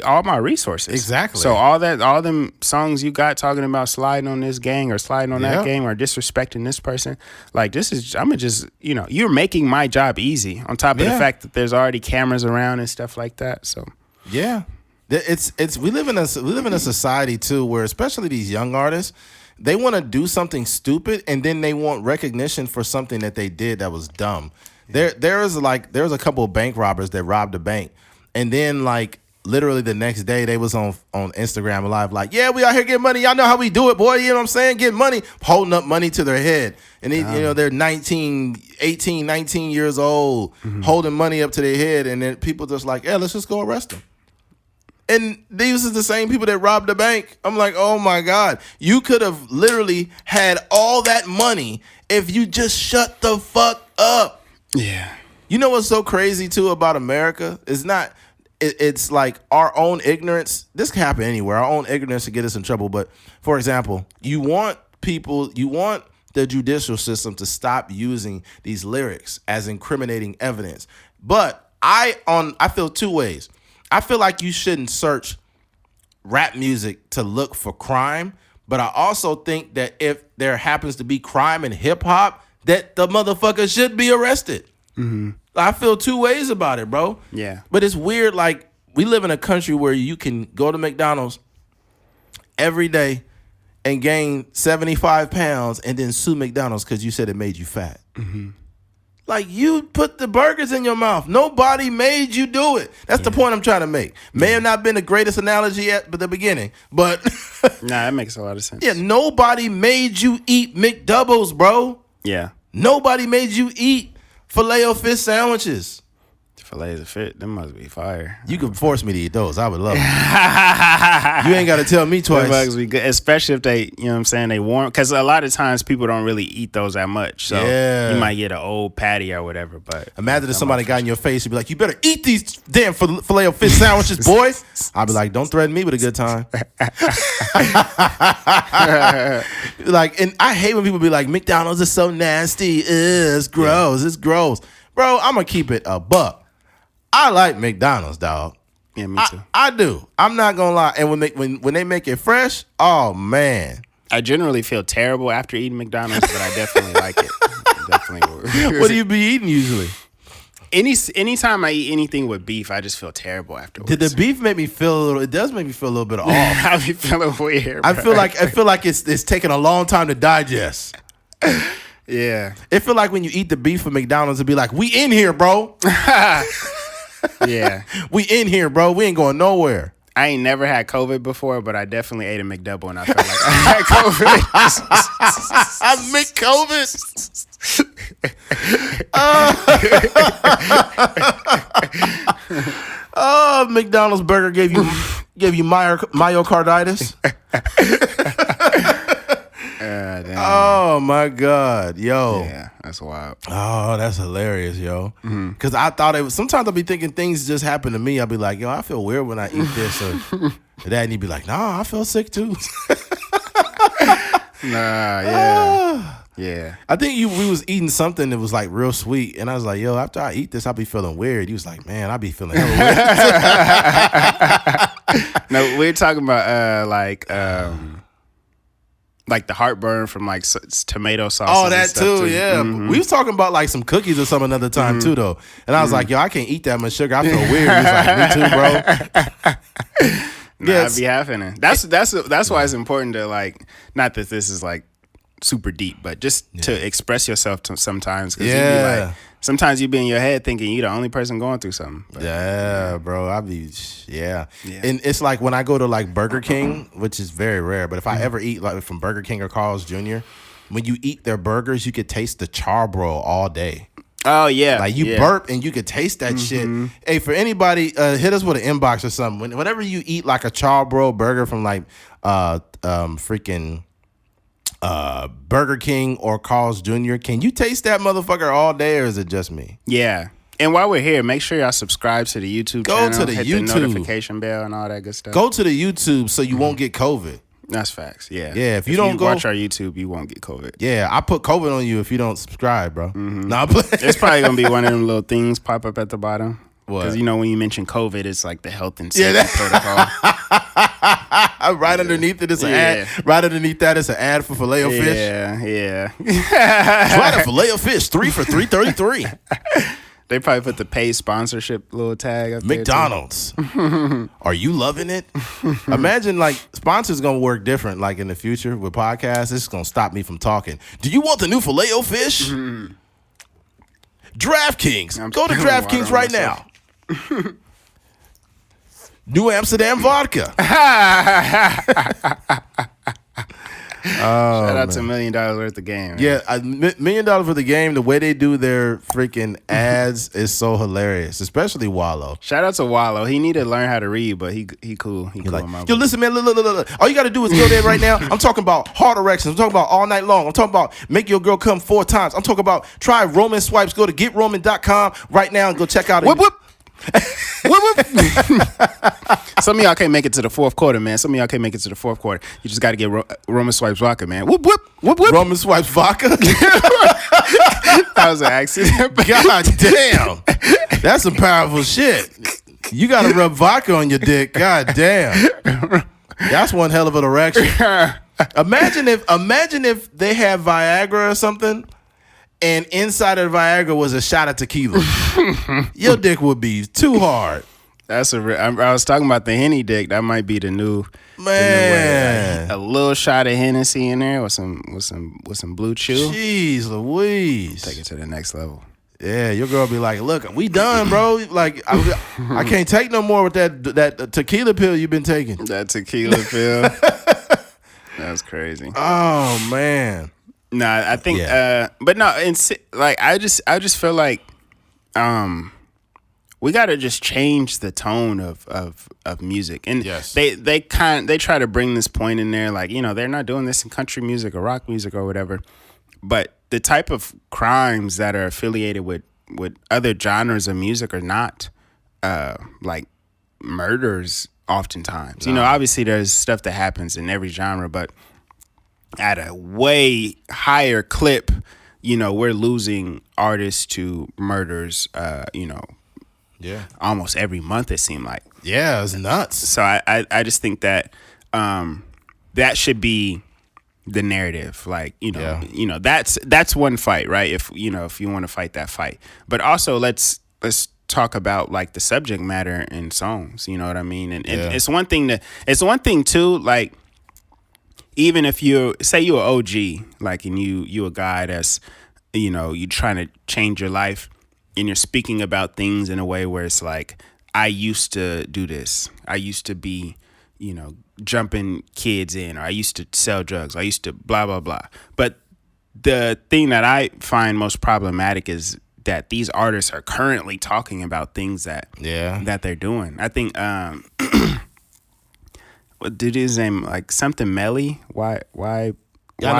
all my resources. Exactly. So all them songs you got talking about sliding on this gang or sliding on that gang or disrespecting this person, like, I'm gonna just, you know, you're making my job easy on top of the fact that there's already cameras around and stuff like that. So yeah. We live in a society too where, especially these young artists, they want to do something stupid and then they want recognition for something that they did that was dumb. There was a couple of bank robbers that robbed a bank, and then like literally the next day they was on Instagram Live like, yeah, we out here getting money. Y'all know how we do it, boy. You know what I'm saying? Get money, holding up money to their head. And they, you know, they're 18, 19 years old, holding money up to their head, and then people just like, yeah, let's just go arrest them. And these are the same people that robbed the bank. I'm like, oh my God. You could have literally had all that money if you just shut the fuck up. Yeah. You know what's so crazy too about America? It's like our own ignorance. This can happen anywhere. Our own ignorance to get us in trouble. But for example, you want the judicial system to stop using these lyrics as incriminating evidence. But I feel two ways. I feel like you shouldn't search rap music to look for crime, but I also think that if there happens to be crime in hip hop, that the motherfucker should be arrested. Mm-hmm. I feel two ways about it, bro. Yeah. But it's weird, like, we live in a country where you can go to McDonald's every day and gain 75 pounds and then sue McDonald's because you said it made you fat. Mm-hmm. Like, you put the burgers in your mouth. Nobody made you do it. That's the point I'm trying to make. May have not been the greatest analogy at the beginning, but nah, that makes a lot of sense. Yeah, nobody made you eat McDoubles, bro. Yeah. Nobody made you eat Filet-O-Fish sandwiches. Filet-O-Fish, them must be fire. You could force me to eat those. I would love it. You ain't got to tell me twice. Them bugs be good, especially if they, you know what I'm saying, they warm. Because a lot of times people don't really eat those that much. So you might get an old patty or whatever. But imagine if somebody got in your face and be like, you better eat these damn Filet-O-Fish sandwiches, boy. I'd be like, don't threaten me with a good time. Like, and I hate when people be like, McDonald's is so nasty. It's gross. It's gross. Bro, I'm going to keep it a buck. I like McDonald's, dog. Yeah, me too. I do. I'm not gonna lie. And when they make it fresh, oh man. I generally feel terrible after eating McDonald's, but I definitely like it. Definitely. What do you be eating usually? Anytime I eat anything with beef, I just feel terrible afterwards. Did the beef make me feel a little? It does make me feel a little bit off. I be feeling weird. I feel like it's taking a long time to digest. Yeah. It feel like when you eat the beef from McDonald's, it'd be like, we in here, bro. Yeah. We in here, bro. We ain't going nowhere. I ain't never had COVID before, but I definitely ate a McDouble and I felt like I had COVID. I McCovid. Oh, McDonald's burger gave you myocarditis. Damn. Oh my God, yo. Yeah, that's wild. Oh, that's hilarious, yo. Because I thought it was. Sometimes I'll be thinking things just happen to me. I'll be like, yo, I feel weird when I eat this, or that, and he'd be like, nah, I feel sick too. Yeah. I think we was eating something that was like real sweet, and I was like, yo, after I eat this, I'll be feeling weird. He was like, man, I'll be feeling hella weird. No, we're talking about like the heartburn from like tomato sauce. Oh, that too, yeah. Mm-hmm. We was talking about like some cookies or something another time too, though. And I was like, yo, I can't eat that much sugar. I feel weird. He was like, me too, bro. I'd be having it. That's why it's important to like, not that this is like super deep, but just to express yourself sometimes. Cause sometimes you be in your head thinking you're the only person going through something. But, bro. And it's like when I go to like Burger King, which is very rare, but if I ever eat like from Burger King or Carl's Jr., when you eat their burgers, you could taste the charbroil all day. Oh, yeah. Like you burp and you could taste that shit. Hey, for anybody, hit us with an inbox or something. Whenever you eat like a charbroil burger from like freaking Burger King or Carl's Jr., can you taste that motherfucker all day, or is it just me? Yeah. And while we're here, make sure y'all subscribe to the YouTube channel. Go to the hit YouTube. The notification bell and all that good stuff. Go to the YouTube so you won't get COVID. That's facts. Yeah. Yeah. If you don't watch our YouTube, you won't get COVID. Yeah. I put COVID on you if you don't subscribe, bro. Nah, it's probably going to be one of them little things pop up at the bottom. What? Because, when you mention COVID, it's like the health and safety protocol. Right underneath it is an ad. Right underneath that is an ad for Filet-O-Fish. Yeah. Try the Filet-O-Fish 3 for $3.33. They probably put the paid sponsorship little tag up McDonald's. Are you loving it? Imagine like sponsors gonna work different like in the future with podcasts. This is gonna stop me from talking. Do you want the new Filet-O-Fish? DraftKings. Go to DraftKings right now. New Amsterdam vodka. Shout out to $1 million worth of game. Man. Yeah, $1 million for the game. The way they do their freaking ads is so hilarious, especially Wallow. Shout out to Wallow. He need to learn how to read, but he cool. He cool. Like, yo, listen, man. Look. All you got to do is go there right now. I'm talking about heart erections. I'm talking about all night long. I'm talking about make your girl come 4 times. I'm talking about try Roman swipes. Go to GetRoman.com right now and go check out. Whoop. Some of y'all can't make it to the fourth quarter, man. Some of y'all can't make it to the fourth quarter. You just got to get Roman Swipes vodka, man. Whoop. Roman Swipes vodka? That was an accident. God damn. That's some powerful shit. You got to rub vodka on your dick. God damn. That's one hell of an erection. Imagine if they had Viagra or something, and inside of the Viagra was a shot of tequila. Your dick would be too hard. I was talking about the Henny dick. That might be the new man. A little shot of Hennessy in there with some Blue Chew. Jeez Louise. Take it to the next level. Yeah, your girl be like, look, we done, bro. Like, I can't take no more with that tequila pill you've been taking. That tequila pill. That's crazy. Oh man. Nah, I think, but no, like I just feel like, we gotta just change the tone of music, and yes. they try to bring this point in there, like they're not doing this in country music or rock music or whatever, but the type of crimes that are affiliated with other genres of music are not like murders. Oftentimes, obviously there's stuff that happens in every genre, but at a way higher clip, we're losing artists to murders, almost every month it seemed like. Yeah, it's nuts. So I just think that that should be the narrative. Like, that's one fight, right? If you want to fight that fight. But also let's let's talk about like the subject matter in songs. You know what I mean? And Yeah. it's one thing too. Like even if you're an OG, like and you a guy that's you trying to change your life and you're speaking about things in a way where it's like, I used to do this. I used to be, jumping kids in, or I used to sell drugs. I used to blah, blah, blah. But the thing that I find most problematic is that these artists are currently talking about things that they're doing. I think, what dude his name, like something Melly? Why I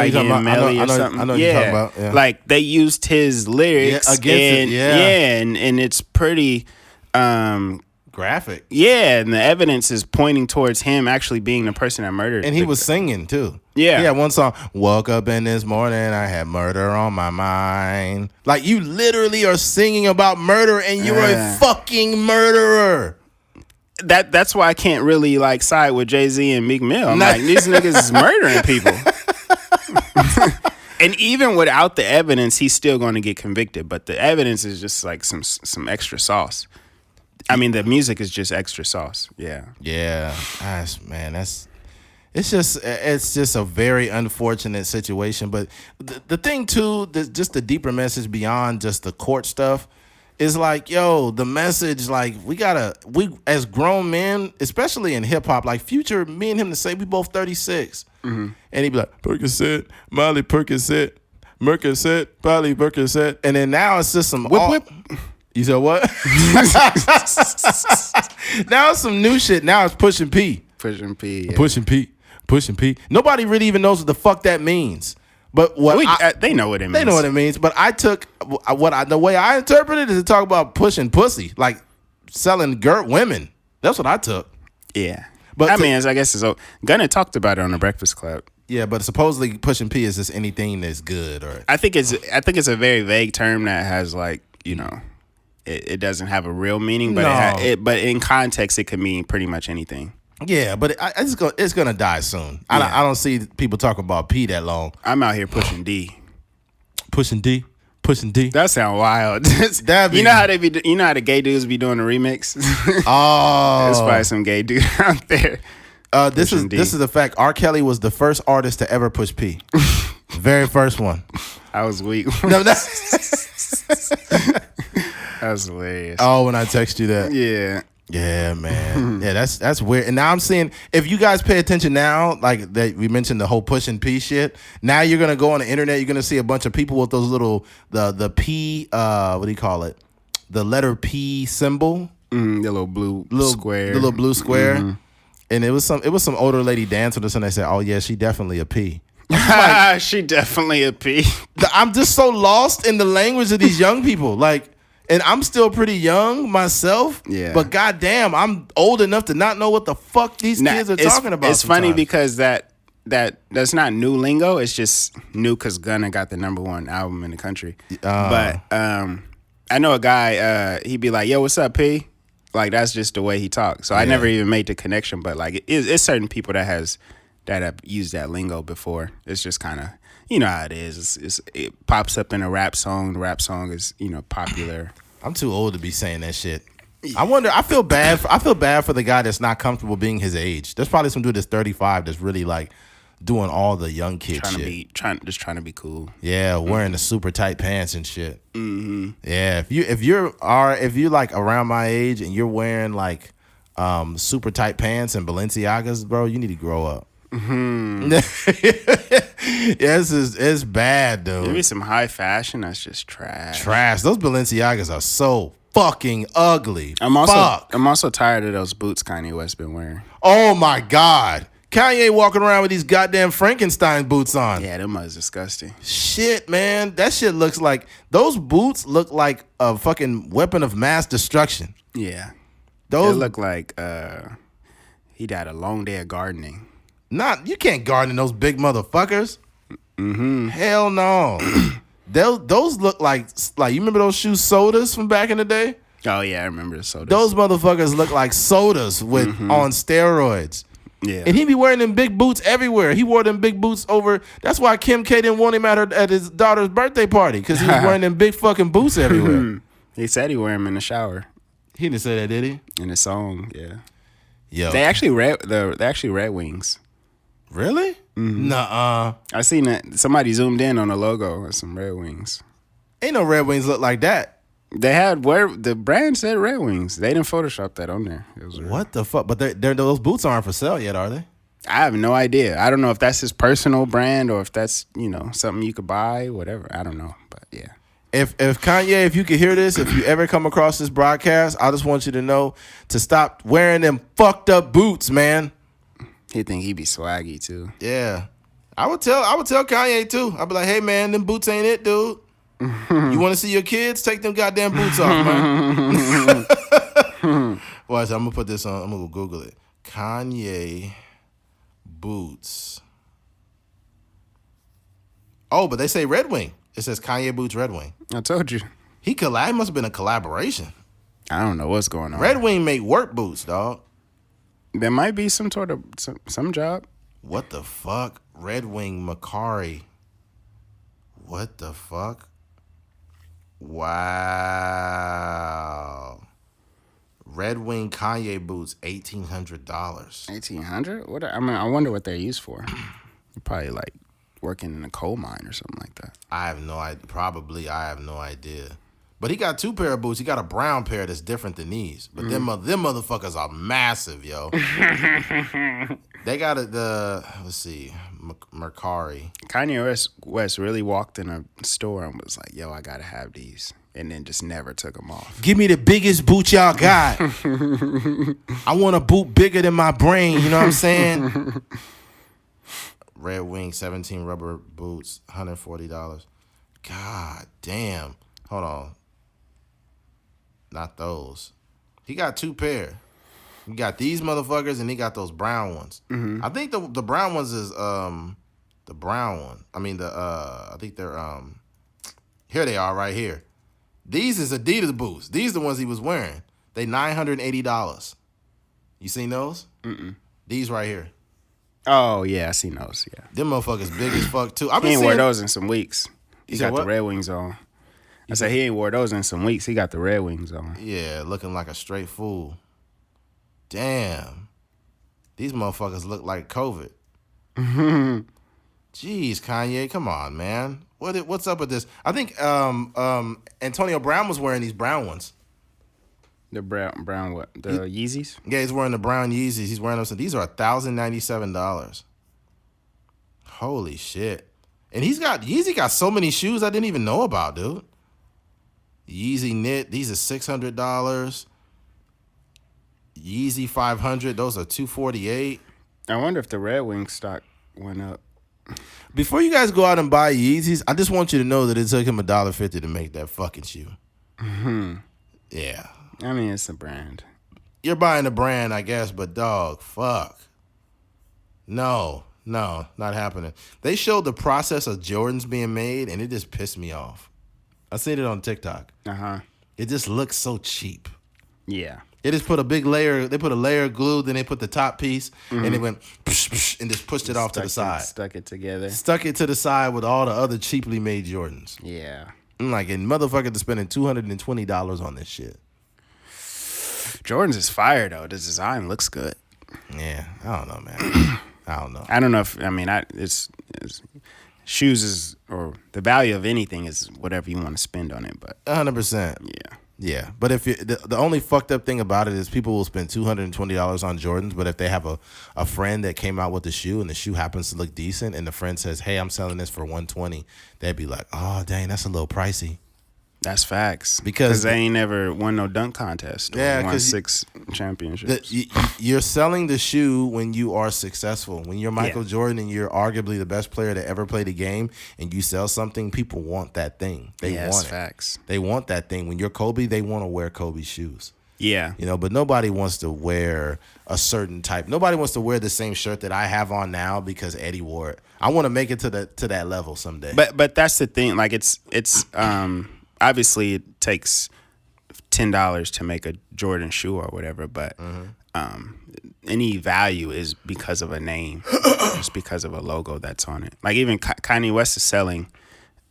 know Melly or something. I know you're talking about. Yeah. Like they used his lyrics against and it's pretty graphic. Yeah, and the evidence is pointing towards him actually being the person that murdered. And he was singing too. Yeah. He had one song, Woke Up in This Morning, I Had Murder on My Mind. Like you literally are singing about murder and you're a fucking murderer. That's why I can't really like side with Jay-Z and Meek Mill. I'm like, these niggas is murdering people. And even without the evidence, he's still going to get convicted. But the evidence is just like some extra sauce. I mean, the music is just extra sauce. Yeah. Yeah. It's just a very unfortunate situation. But the thing too, just the deeper message beyond just the court stuff is like, yo, the message, like we as grown men, especially in hip hop, like Future, me and him to say we both 36. Mm-hmm. And he'd be like, Percocet, Molly Percocet, Mercocet, Polly Percocet. And then now it's just some whip. You said what? Now it's some new shit. Now it's Pushing P. Pushing P. Yeah. Pushing P. Nobody really even knows what the fuck that means. But they know what it means. They know what it means. But I took the way I interpreted it is to talk about pushing pussy, like selling women. That's what I took. Yeah. But I guess it's Gunna talked about it on the Breakfast Club. Yeah, but supposedly Pushing P is just anything that's good, or I think it's a very vague term that has like, it doesn't have a real meaning, but but in context it could mean pretty much anything. Yeah, but it's gonna die soon. Yeah. I don't see people talk about P that long. I'm out here pushing D. Pushing D. That sound wild. You know how the gay dudes be doing the remix? Oh, there's probably some gay dude out there. This is a fact. R. Kelly was the first artist to ever push P. Very first one. I was weak. No, that was hilarious. Oh, when I text you that. Yeah. Yeah, man. Yeah, that's weird. And now I'm seeing, if you guys pay attention now, like that we mentioned the whole Pushing P shit. Now you're gonna go on the internet, you're gonna see a bunch of people with those little the P what do you call it? The letter P symbol. The little blue square. The little blue square. Mm-hmm. And it was some older lady dancing with us, and they said, "Oh yeah, she definitely a P." Like, she definitely a P. I'm just so lost in the language of these young people, like. And I'm still pretty young myself, but goddamn, I'm old enough to not know what the fuck these kids are talking about. It's funny because that's not new lingo. It's just new because Gunna got the #1 album in the country. But I know a guy. He'd be like, "Yo, what's up, P?" Like that's just the way he talks. So I never even made the connection. But like, it's certain people that have used that lingo before. It's just kind of. You know how it is. It pops up in a rap song. The rap song is, popular. I'm too old to be saying that shit. I wonder. I feel bad for the guy that's not comfortable being his age. There's probably some dude that's 35 that's really like doing all the young kid shit. Trying to be cool. Yeah, wearing the super tight pants and shit. Mm-hmm. Yeah, if you're like around my age and you're wearing like super tight pants and Balenciagas, bro, you need to grow up. Mm-hmm. It's bad, dude. Maybe some high fashion that's just trash. Those Balenciagas are so fucking ugly. I'm also tired of those boots Kanye West been wearing. Oh my god, Kanye walking around with these goddamn Frankenstein boots on. Yeah, them was disgusting. Shit, man, that shit looks like those boots look like a fucking weapon of mass destruction. Yeah, those look like he died a long day of gardening. You can't garden in those big motherfuckers. Mm-hmm. Hell no. Those look like you remember those shoe sodas from back in the day? Oh yeah, I remember the sodas. Those motherfuckers look like sodas with on steroids. Yeah. And he be wearing them big boots everywhere. He wore them big boots over. That's why Kim K didn't want him at his daughter's birthday party, because he was wearing them big fucking boots everywhere. He said he wear them in the shower. He didn't say that, did he? In the song, yeah. Yo, They actually Red Wings. really? Mm-hmm. Nuh-uh. I seen that somebody zoomed in on the logo of some Red Wings. Ain't no Red Wings look like that. They had where the brand said Red Wings. They didn't Photoshop that on there. It was real. What the fuck? But those boots aren't for sale yet, are they? I have no idea. I don't know if that's his personal brand or if that's, something you could buy, whatever. I don't know. But yeah. If Kanye, if you could hear this, if you ever come across this broadcast, I just want you to know to stop wearing them fucked up boots, man. He think he be swaggy too. Yeah. I would tell Kanye too. I'd be like, hey man, them boots ain't it, dude. You want to see your kids? Take them goddamn boots off, man. Watch, I'm gonna put this on. I'm gonna Google it. Kanye boots. Oh, but they say Red Wing. It says Kanye boots Red Wing. I told you. It must have been a collaboration. I don't know what's going on. Red Wing make work boots, dog. There might be some sort of some job. What the fuck? Red Wing Macari. What the fuck? Wow. Red Wing Kanye boots, $1,800. $1,800? What? I mean, I wonder what they're used for. Probably like working in a coal mine or something like that. I have no idea. Probably, I have no idea. But he got two pair of boots. He got a brown pair that's different than these. But them motherfuckers are massive, yo. They got let's see, Mercari. Kanye West really walked in a store and was like, yo, I gotta have these. And then just never took them off. Give me the biggest boot y'all got. I want a boot bigger than my brain, you know what I'm saying? Red Wing 17 rubber boots, $140. God damn. Hold on. Not those. He got two pair. He got these motherfuckers and he got those brown ones. Mm-hmm. I think the brown ones is the brown one. I mean I think they're here they are right here. These is Adidas boots. These are the ones he was wearing. They $980. You seen those? Mm-mm. These right here. Oh yeah, I seen those. Yeah, them motherfuckers big as fuck too. He ain't wore those in some weeks. He got what? the Red Wings on. I said he ain't wore those in some weeks. He got the Red Wings on. Yeah, looking like a straight fool. Damn. These motherfuckers look like COVID. Jeez, Kanye, come on, man. What's up with this? I think Antonio Brown was wearing these brown ones. The brown what? The Yeezys? Yeah, he's wearing the brown Yeezys. He's wearing those. These are $1,097. Holy shit. And Yeezy got so many shoes I didn't even know about, dude. Yeezy knit, these are $600. Yeezy 500, those are $248. I wonder if the Red Wing stock went up. Before you guys go out and buy Yeezys, I just want you to know that it took him $1.50 to make that fucking shoe. Mm-hmm. Yeah. I mean, it's a brand. You're buying a brand, I guess, but dog, fuck. No, not happening. They showed the process of Jordans being made, and it just pissed me off. I seen it on TikTok. Uh-huh. It just looks so cheap. Yeah. They just put a big layer. They put a layer of glue, then they put the top piece, and they went psh, psh, and just pushed it off to the side. Stuck it together. Stuck it to the side with all the other cheaply made Jordans. Yeah. I'm like, and motherfuckers are spending $220 on this shit. Jordans is fire though. The design looks good. Yeah, I don't know, man. I don't know. I don't know if it's shoes is, or the value of anything is whatever you want to spend on it, but 100%. yeah. Yeah, but if the only fucked up thing about it is people will spend $220 on Jordans, but if they have a friend that came out with the shoe and the shoe happens to look decent and the friend says, "Hey, I'm selling this for $120," they'd be like, "Oh, dang, that's a little pricey." That's facts. Because they ain't never won no dunk contest. Yeah, won 6 championships. You're selling the shoe when you are successful. When you're Michael Jordan and you're arguably the best player to ever play the game, and you sell something, people want that thing. They want it. Facts. They want that thing. When you're Kobe, they want to wear Kobe shoes. Yeah. You know, but nobody wants to wear a certain type. Nobody wants to wear the same shirt that I have on now because Eddie wore it. I want to make it to that level someday. But that's the thing. Like it's obviously it takes $10 to make a Jordan shoe or whatever, but any value is because of a name, just because of a logo that's on it. Like even Kanye West is selling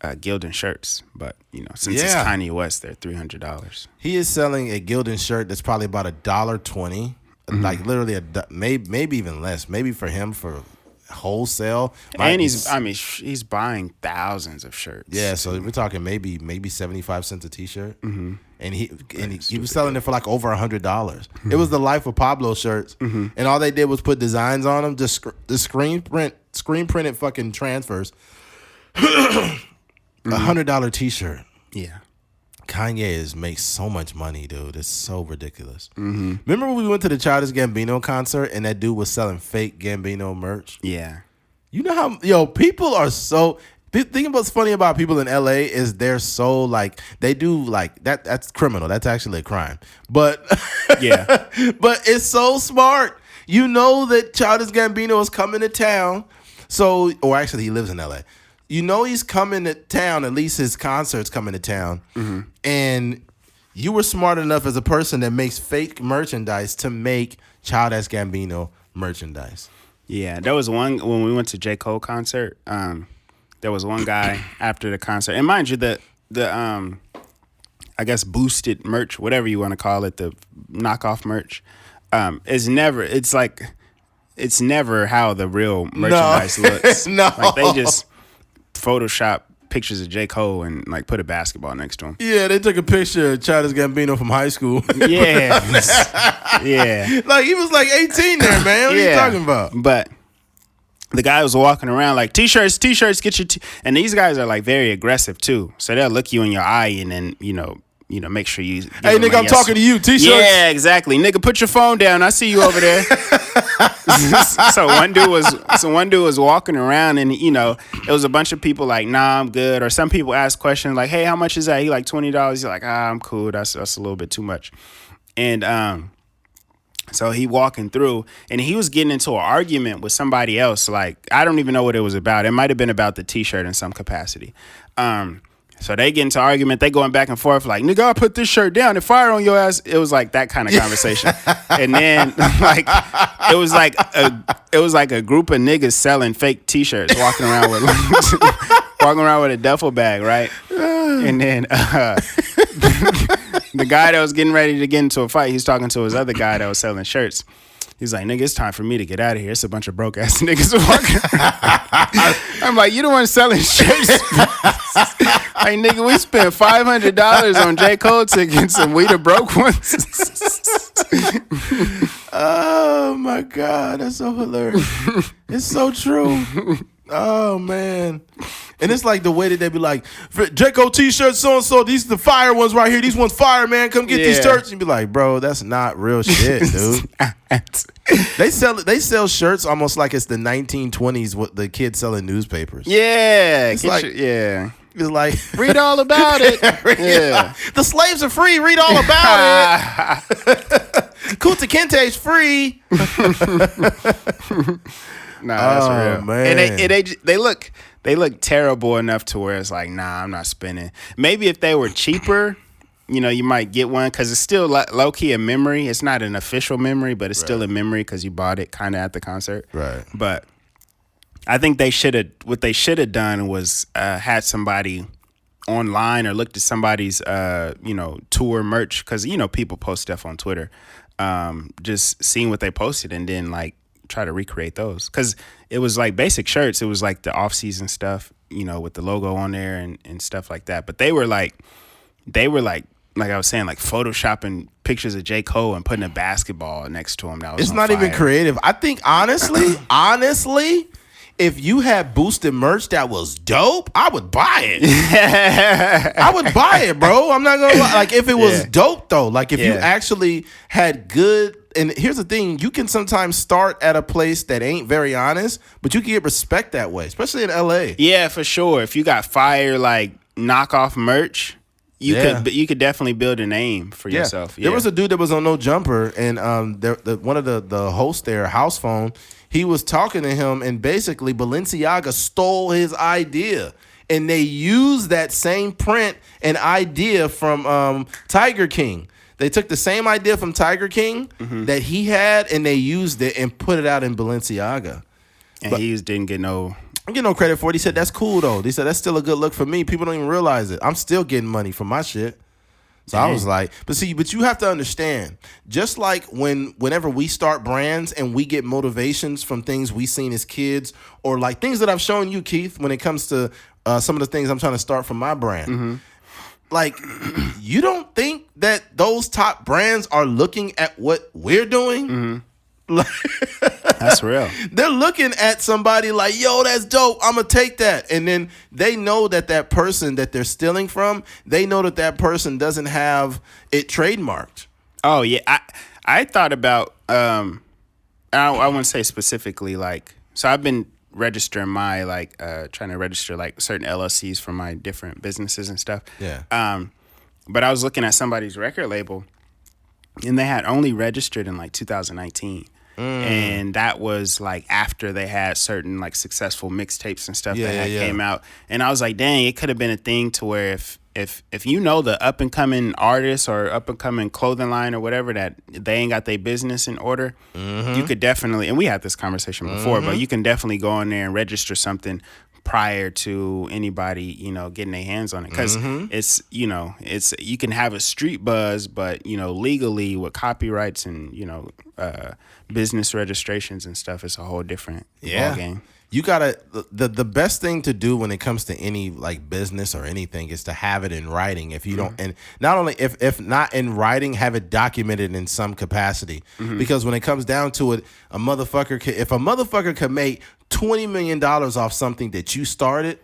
Gildan shirts, but since it's Kanye West, they're $300. He is selling a Gildan shirt that's probably about $1.20, like literally maybe even less. Maybe for him for wholesale, and he's buying thousands of shirts. Yeah, so we're talking maybe 75 cents a t-shirt, and he was selling it for like over $100. It was the Life of Pablo shirts, and all they did was put designs on them, just the screen printed fucking transfers. $100 t-shirt. Yeah. Kanye makes so much money, dude. It's so ridiculous. Remember when we went to the Childish Gambino concert and that dude was selling fake Gambino merch? Yeah. You know how people are so. Think about what's funny about people in LA is they're so like they do like that. That's criminal. That's actually a crime. But yeah, but it's so smart. You know that Childish Gambino is coming to town. So, or actually, he lives in LA. You know he's coming to town, at least his concert's coming to town. And you were smart enough as a person that makes fake merchandise to make Childish Gambino merchandise. Yeah, there was one when we went to J. Cole concert. There was one guy after the concert. And mind you, the I guess boosted merch, whatever you want to call it, the knockoff merch, it's never how the real merchandise looks. No. Like they just Photoshop pictures of J. Cole and like put a basketball next to him. Yeah, they took a picture of Childish Gambino from high school. Yeah. Yeah. Like he was like 18 there, man. What are you talking about? But the guy was walking around like t-shirts, get your and these guys are like very aggressive too. So they'll look you in your eye and then, make sure you. Hey, nigga, I'm talking to you. T-shirts. Yeah, exactly. Nigga, put your phone down. I see you over there. So one dude was walking around and, it was a bunch of people like, nah, I'm good. Or some people ask questions like, hey, how much is that? He like $20. He's like, I'm cool. That's a little bit too much. And so he walking through and he was getting into an argument with somebody else. Like, I don't even know what it was about. It might have been about the t-shirt in some capacity. So they get into argument. They going back and forth like, nigga, I put this shirt down and fire on your ass. It was like that kind of conversation. And then like it was like a group of niggas selling fake t-shirts, walking around with a duffel bag, right? And then the guy that was getting ready to get into a fight, he's talking to his other guy that was selling shirts. He's like, nigga, it's time for me to get out of here. It's a bunch of broke ass niggas walking. I'm like, you the one selling shirts? Like, nigga, we spent $500 on J. Cole tickets and we the broke ones. Oh my God, that's so hilarious. It's so true. Oh man. And it's like the way that they be like, J. Cole t-shirts, so-and-so, these are the fire ones right here. These ones fire, man. Come get these shirts. And you be like, bro, that's not real shit, dude. They sell shirts almost like it's the 1920s, what the kids selling newspapers. Yeah. It's like, it's like read all about it. Yeah. The slaves are free. Read all about it. Kunta Kinte's free. Nah, that's real. Man. And they look terrible enough to where it's like, nah, I'm not spending. Maybe if they were cheaper, you might get one because it's still low key a memory. It's not an official memory, but it's still a memory because you bought it kind of at the concert. Right. But I think what they should have done was had somebody online or looked at somebody's tour merch because people post stuff on Twitter. Just seeing what they posted and then like try to recreate those because it was like basic shirts. It was like the off-season stuff, with the logo on there and stuff like that. But they were like I was saying, like photoshopping pictures of J. Cole and putting a basketball next to him. That was it's not even creative. I think honestly, if you had boosted merch that was dope, I would buy it. I would buy it, bro. I'm not gonna lie. Like if it was dope though, like if you actually had good. And here's the thing, you can sometimes start at a place that ain't very honest, but you can get respect that way, especially in LA. Yeah, for sure. If you got fire like knockoff merch, you could definitely build a name for yourself. Yeah. There was a dude that was on No Jumper, and one of the hosts there, House Phone, he was talking to him, and basically Balenciaga stole his idea. And they used that same print and idea from Tiger King. They took the same idea from Tiger King that he had, and they used it and put it out in Balenciaga. And he didn't get no I get no credit for it. He said, that's cool, though. He said, that's still a good look for me. People don't even realize it. I'm still getting money from my shit. So I was like, but you have to understand, just like whenever we start brands and we get motivations from things we seen as kids, or like things that I've shown you, Keith, when it comes to some of the things I'm trying to start from my brand. Like, you don't think that those top brands are looking at what we're doing? That's real. They're looking at somebody like, yo, that's dope. I'm going to take that. And then they know that person that they're stealing from, they know that person doesn't have it trademarked. Oh, yeah. I thought about, I wouldn't say specifically, like, so I've been registering my, like, trying to register, like, certain LLCs for my different businesses and stuff. Yeah. But I was looking at somebody's record label, and they had only registered in, like, 2019. And that was like after they had certain like successful mixtapes and stuff that came out. And I was like, dang, it could have been a thing to where if you know the up and coming artist or up and coming clothing line or whatever that they ain't got their business in order, you could definitely, and we had this conversation before, but you can definitely go in there and register something prior to anybody, you know, getting their hands on it. Because it's, you know, you can have a street buzz, but, you know, legally with copyrights and, you know, business registrations and stuff, it's a whole different ball game. You gotta, the best thing to do when it comes to any like business or anything is to have it in writing. If you don't, and not only if not in writing, have it documented in some capacity. Because when it comes down to it, if a motherfucker could make $20 million off something that you started,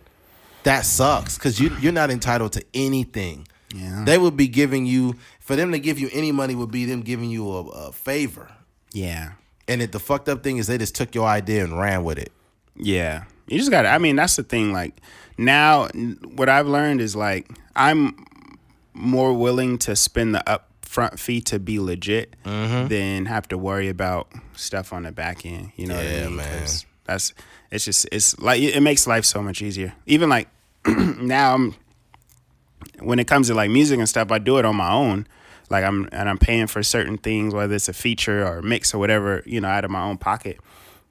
that sucks because you're not entitled to anything. Yeah. They would be giving you, for them to give you any money would be them giving you a favor. Yeah. And the fucked up thing is they just took your idea and ran with it. Yeah. You just gotta, I mean, that's the thing. Like, now, what I've learned is, like, I'm more willing to spend the upfront fee to be legit than have to worry about stuff on the back end. You know what I mean? Man. It's like, it makes life so much easier. Even, like, now, when it comes to, like, music and stuff, I do it on my own. Like, I'm paying for certain things, whether it's a feature or a mix or whatever, you know, out of my own pocket.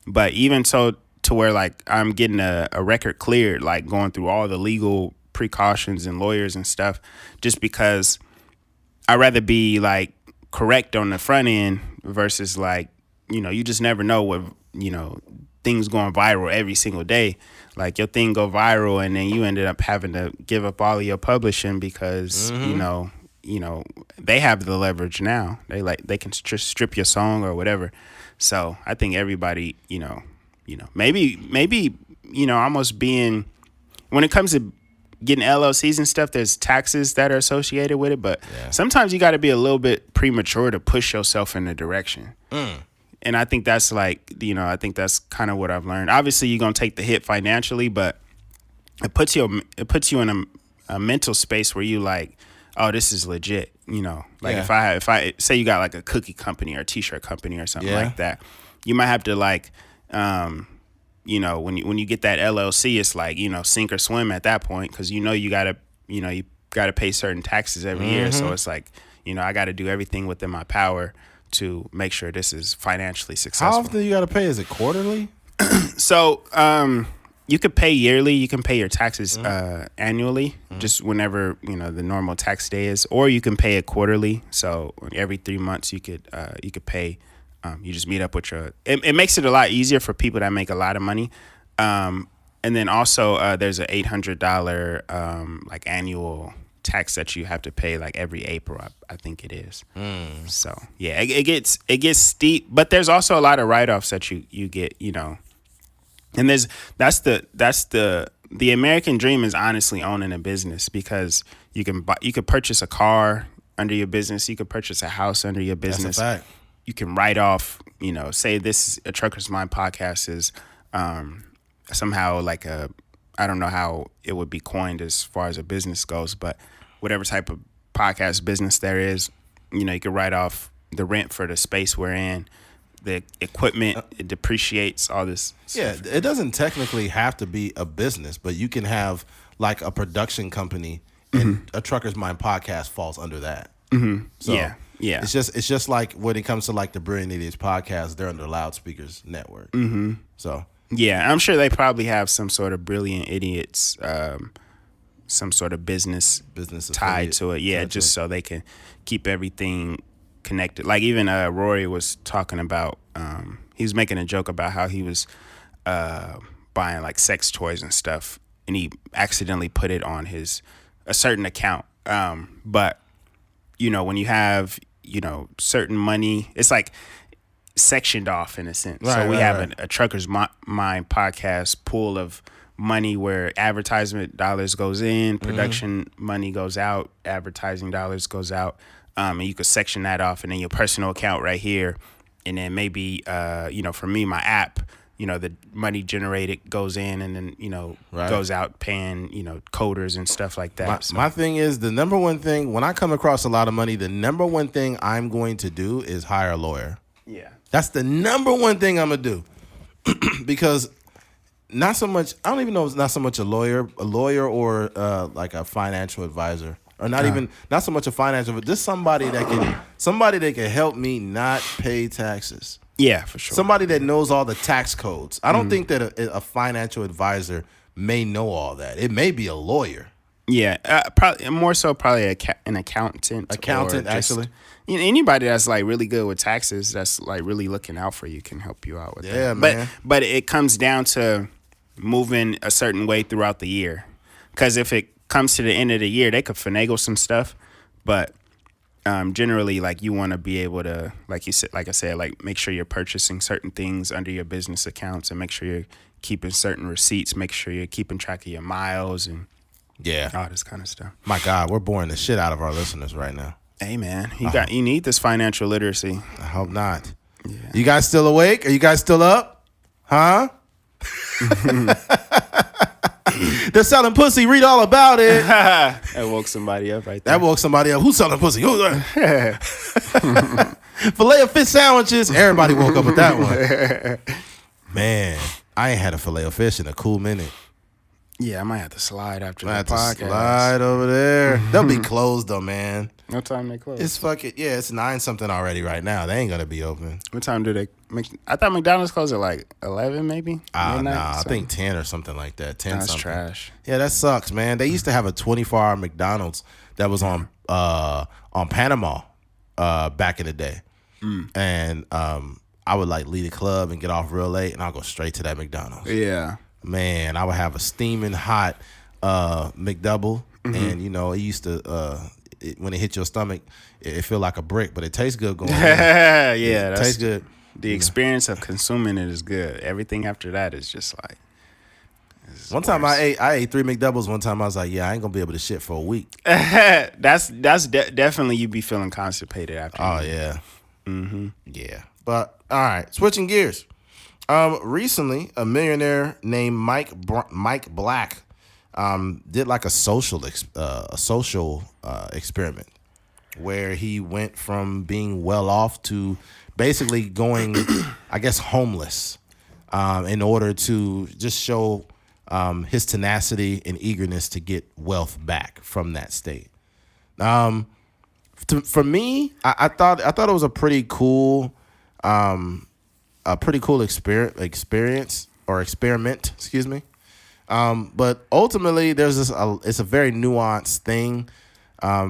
But even so, to where, like, I'm getting a record cleared, like, going through all the legal precautions and lawyers and stuff, just because I'd rather be, like, correct on the front end versus, like, you know, you just never know what, you know, things going viral every single day. Like, your thing go viral and then you ended up having to give up all of your publishing because, you know, they have the leverage now. They can just strip your song or whatever. So I think everybody, you know, maybe, you know, almost being, when it comes to getting LLCs and stuff, there's taxes that are associated with it. But sometimes you got to be a little bit premature to push yourself in a direction. And I think that's like, you know, I think that's kind of what I've learned. Obviously, you're going to take the hit financially, but it puts you in a mental space where you like, oh, this is legit. You know, like if I say you got like a cookie company or a t-shirt company or something like that, you might have to like, you know, when you get that LLC, it's like, you know, sink or swim at that point. Cause you gotta pay certain taxes every year. So it's like, you know, I got to do everything within my power to make sure this is financially successful. How often you got to pay? Is it quarterly? So, you could pay yearly. You can pay your taxes annually, just whenever, you know, the normal tax day is, or you can pay it quarterly. So every 3 months you could pay. You just meet up with your. It makes it a lot easier for people that make a lot of money. And then also there's a $800 like annual tax that you have to pay like every April. I think it is. So yeah, it gets steep, but there's also a lot of write-offs that you get. You know. And that's the American dream is honestly owning a business, because you could purchase a car under your business, you could purchase a house under your business. That's a fact. You can write off, you know, say this is a Trucker's Mind podcast is somehow like I don't know how it would be coined as far as a business goes, but whatever type of podcast business there is, you know, you could write off the rent for the space we're in. The equipment, it depreciates, all this stuff. Yeah, it doesn't technically have to be a business, but you can have like a production company, and a Trucker's Mind podcast falls under that. So yeah. It's just like when it comes to like the Brilliant Idiots podcast, they're under Loudspeakers Network. So Yeah, I'm sure they probably have some sort of brilliant idiots, some sort of business tied to it. Yeah, just so they can keep everything connected. Like even Rory was talking about, he was making a joke about how he was buying like sex toys and stuff, and he accidentally put it on a certain account. But when you have certain money, it's like sectioned off in a sense. Right, so we right, have right. a Trucker's Mind podcast pool of money where advertisement dollars goes in, production money goes out, advertising dollars goes out, and you could section that off, and then your personal account right here, and then maybe for me, my app, the money generated goes in, and then Right. goes out paying coders and stuff like that. My thing is, the number one thing when I come across a lot of money, the number one thing I'm going to do is hire a lawyer. Yeah. That's the number one thing I'm gonna do. Because not so much, I don't even know if it's not so much a lawyer or like a financial advisor, or not so much a financial, but just somebody that can help me not pay taxes. Yeah, for sure. Somebody that knows all the tax codes. I don't think that a financial advisor may know all that. It may be a lawyer. Yeah, probably more so probably an accountant. Accountant, or just, actually. Anybody that's like really good with taxes, that's like really looking out for you, can help you out with that. Yeah, man. But it comes down to moving a certain way throughout the year. Because if it comes to the end of the year, they could finagle some stuff. But generally, like, you want to be able to, like I said, like, make sure you're purchasing certain things under your business accounts, and make sure you're keeping certain receipts, make sure you're keeping track of your miles and all this kind of stuff. My God, we're boring the shit out of our listeners right now. Hey man, you need this financial literacy. I hope not. Yeah. You guys still awake? Are you guys still up? Huh? They're selling pussy. Read all about it. That woke somebody up right there. That woke somebody up. Who's selling pussy? Who's that? Filet of fish sandwiches. Everybody woke up with that one. Man, I ain't had a filet of fish in a cool minute. Yeah, I might have to slide after I the have to podcast. slide over there. They'll be closed though, man. What time they close? It's it's 9 something already right now. They ain't gonna be open. What time do they make? I thought McDonald's closed at like 11 maybe. Midnight, I think 10 or something like that. 10 That's something. trash. Yeah, that sucks, man. They used to have a 24-hour McDonald's that was on Panama back in the day. And I would like leave the club and get off real late, and I'll go straight to that McDonald's. Yeah. Man, I would have a steaming hot McDouble, and it used to when it hit your stomach, it feel like a brick, but it tastes good going in. It tastes good. The experience of consuming it is good. Everything after that is just like. One time I ate 3 McDoubles. One time I was like, yeah, I ain't gonna be able to shit for a week. That's definitely you be feeling constipated after. Oh yeah, yeah. But all right, switching gears. Recently, a millionaire named Mike Black did like a social experiment where he went from being well off to basically going, I guess, homeless, in order to just show his tenacity and eagerness to get wealth back from that state. For me, I thought it was a pretty cool experience or experiment, excuse me. But ultimately, it's a very nuanced thing,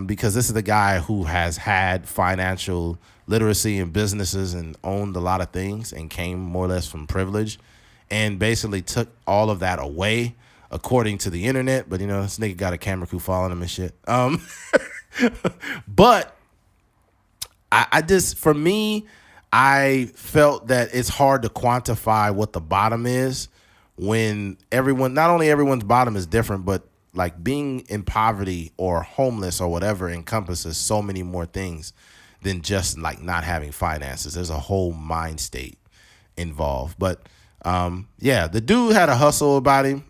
because this is the guy who has had financial literacy in businesses and owned a lot of things and came more or less from privilege, and basically took all of that away, according to the internet. But this nigga got a camera crew following him and shit. But for me, I felt that it's hard to quantify what the bottom is when not only everyone's bottom is different, but like being in poverty or homeless or whatever encompasses so many more things than just like not having finances. There's a whole mind state involved. But the dude had a hustle about him.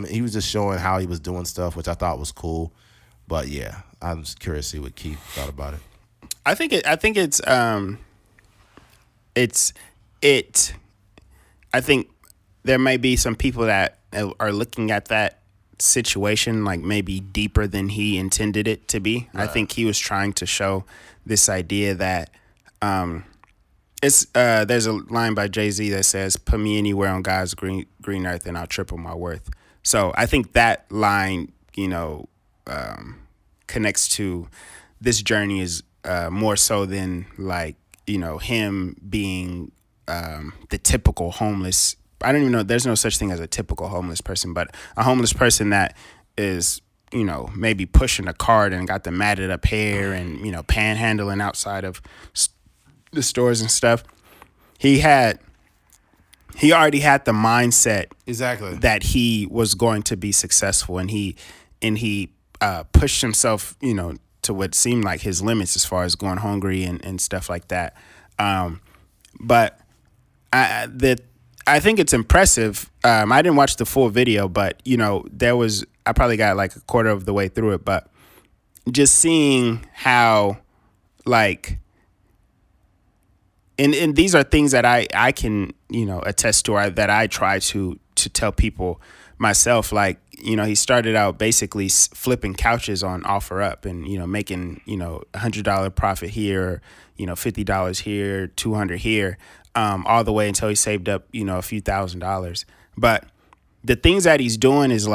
He was just showing how he was doing stuff, which I thought was cool. But yeah, I'm just curious to see what Keith thought about it. I think there may be some people that are looking at that situation like maybe deeper than he intended it to be. Right. I think he was trying to show this idea that It's there's a line by Jay-Z that says, "Put me anywhere on God's green earth, and I'll triple my worth." So I think that line, connects to this journey is more so than like him being the typical homeless. I don't even know. There's no such thing as a typical homeless person, but a homeless person that is maybe pushing a cart and got the matted up hair and panhandling outside of the stores and stuff. He already had the mindset Exactly that he was going to be successful, and he pushed himself to what seemed like his limits as far as going hungry and stuff like that. But I think it's impressive. I didn't watch the full video, but I probably got like a quarter of the way through it, but just seeing how like and these are things that I can attest to, or that I try to tell people myself. Like he started out basically flipping couches on OfferUp and making $100 profit here, $50 here, $200 here, all the way until he saved up a few $1,000s. But the things that he's doing is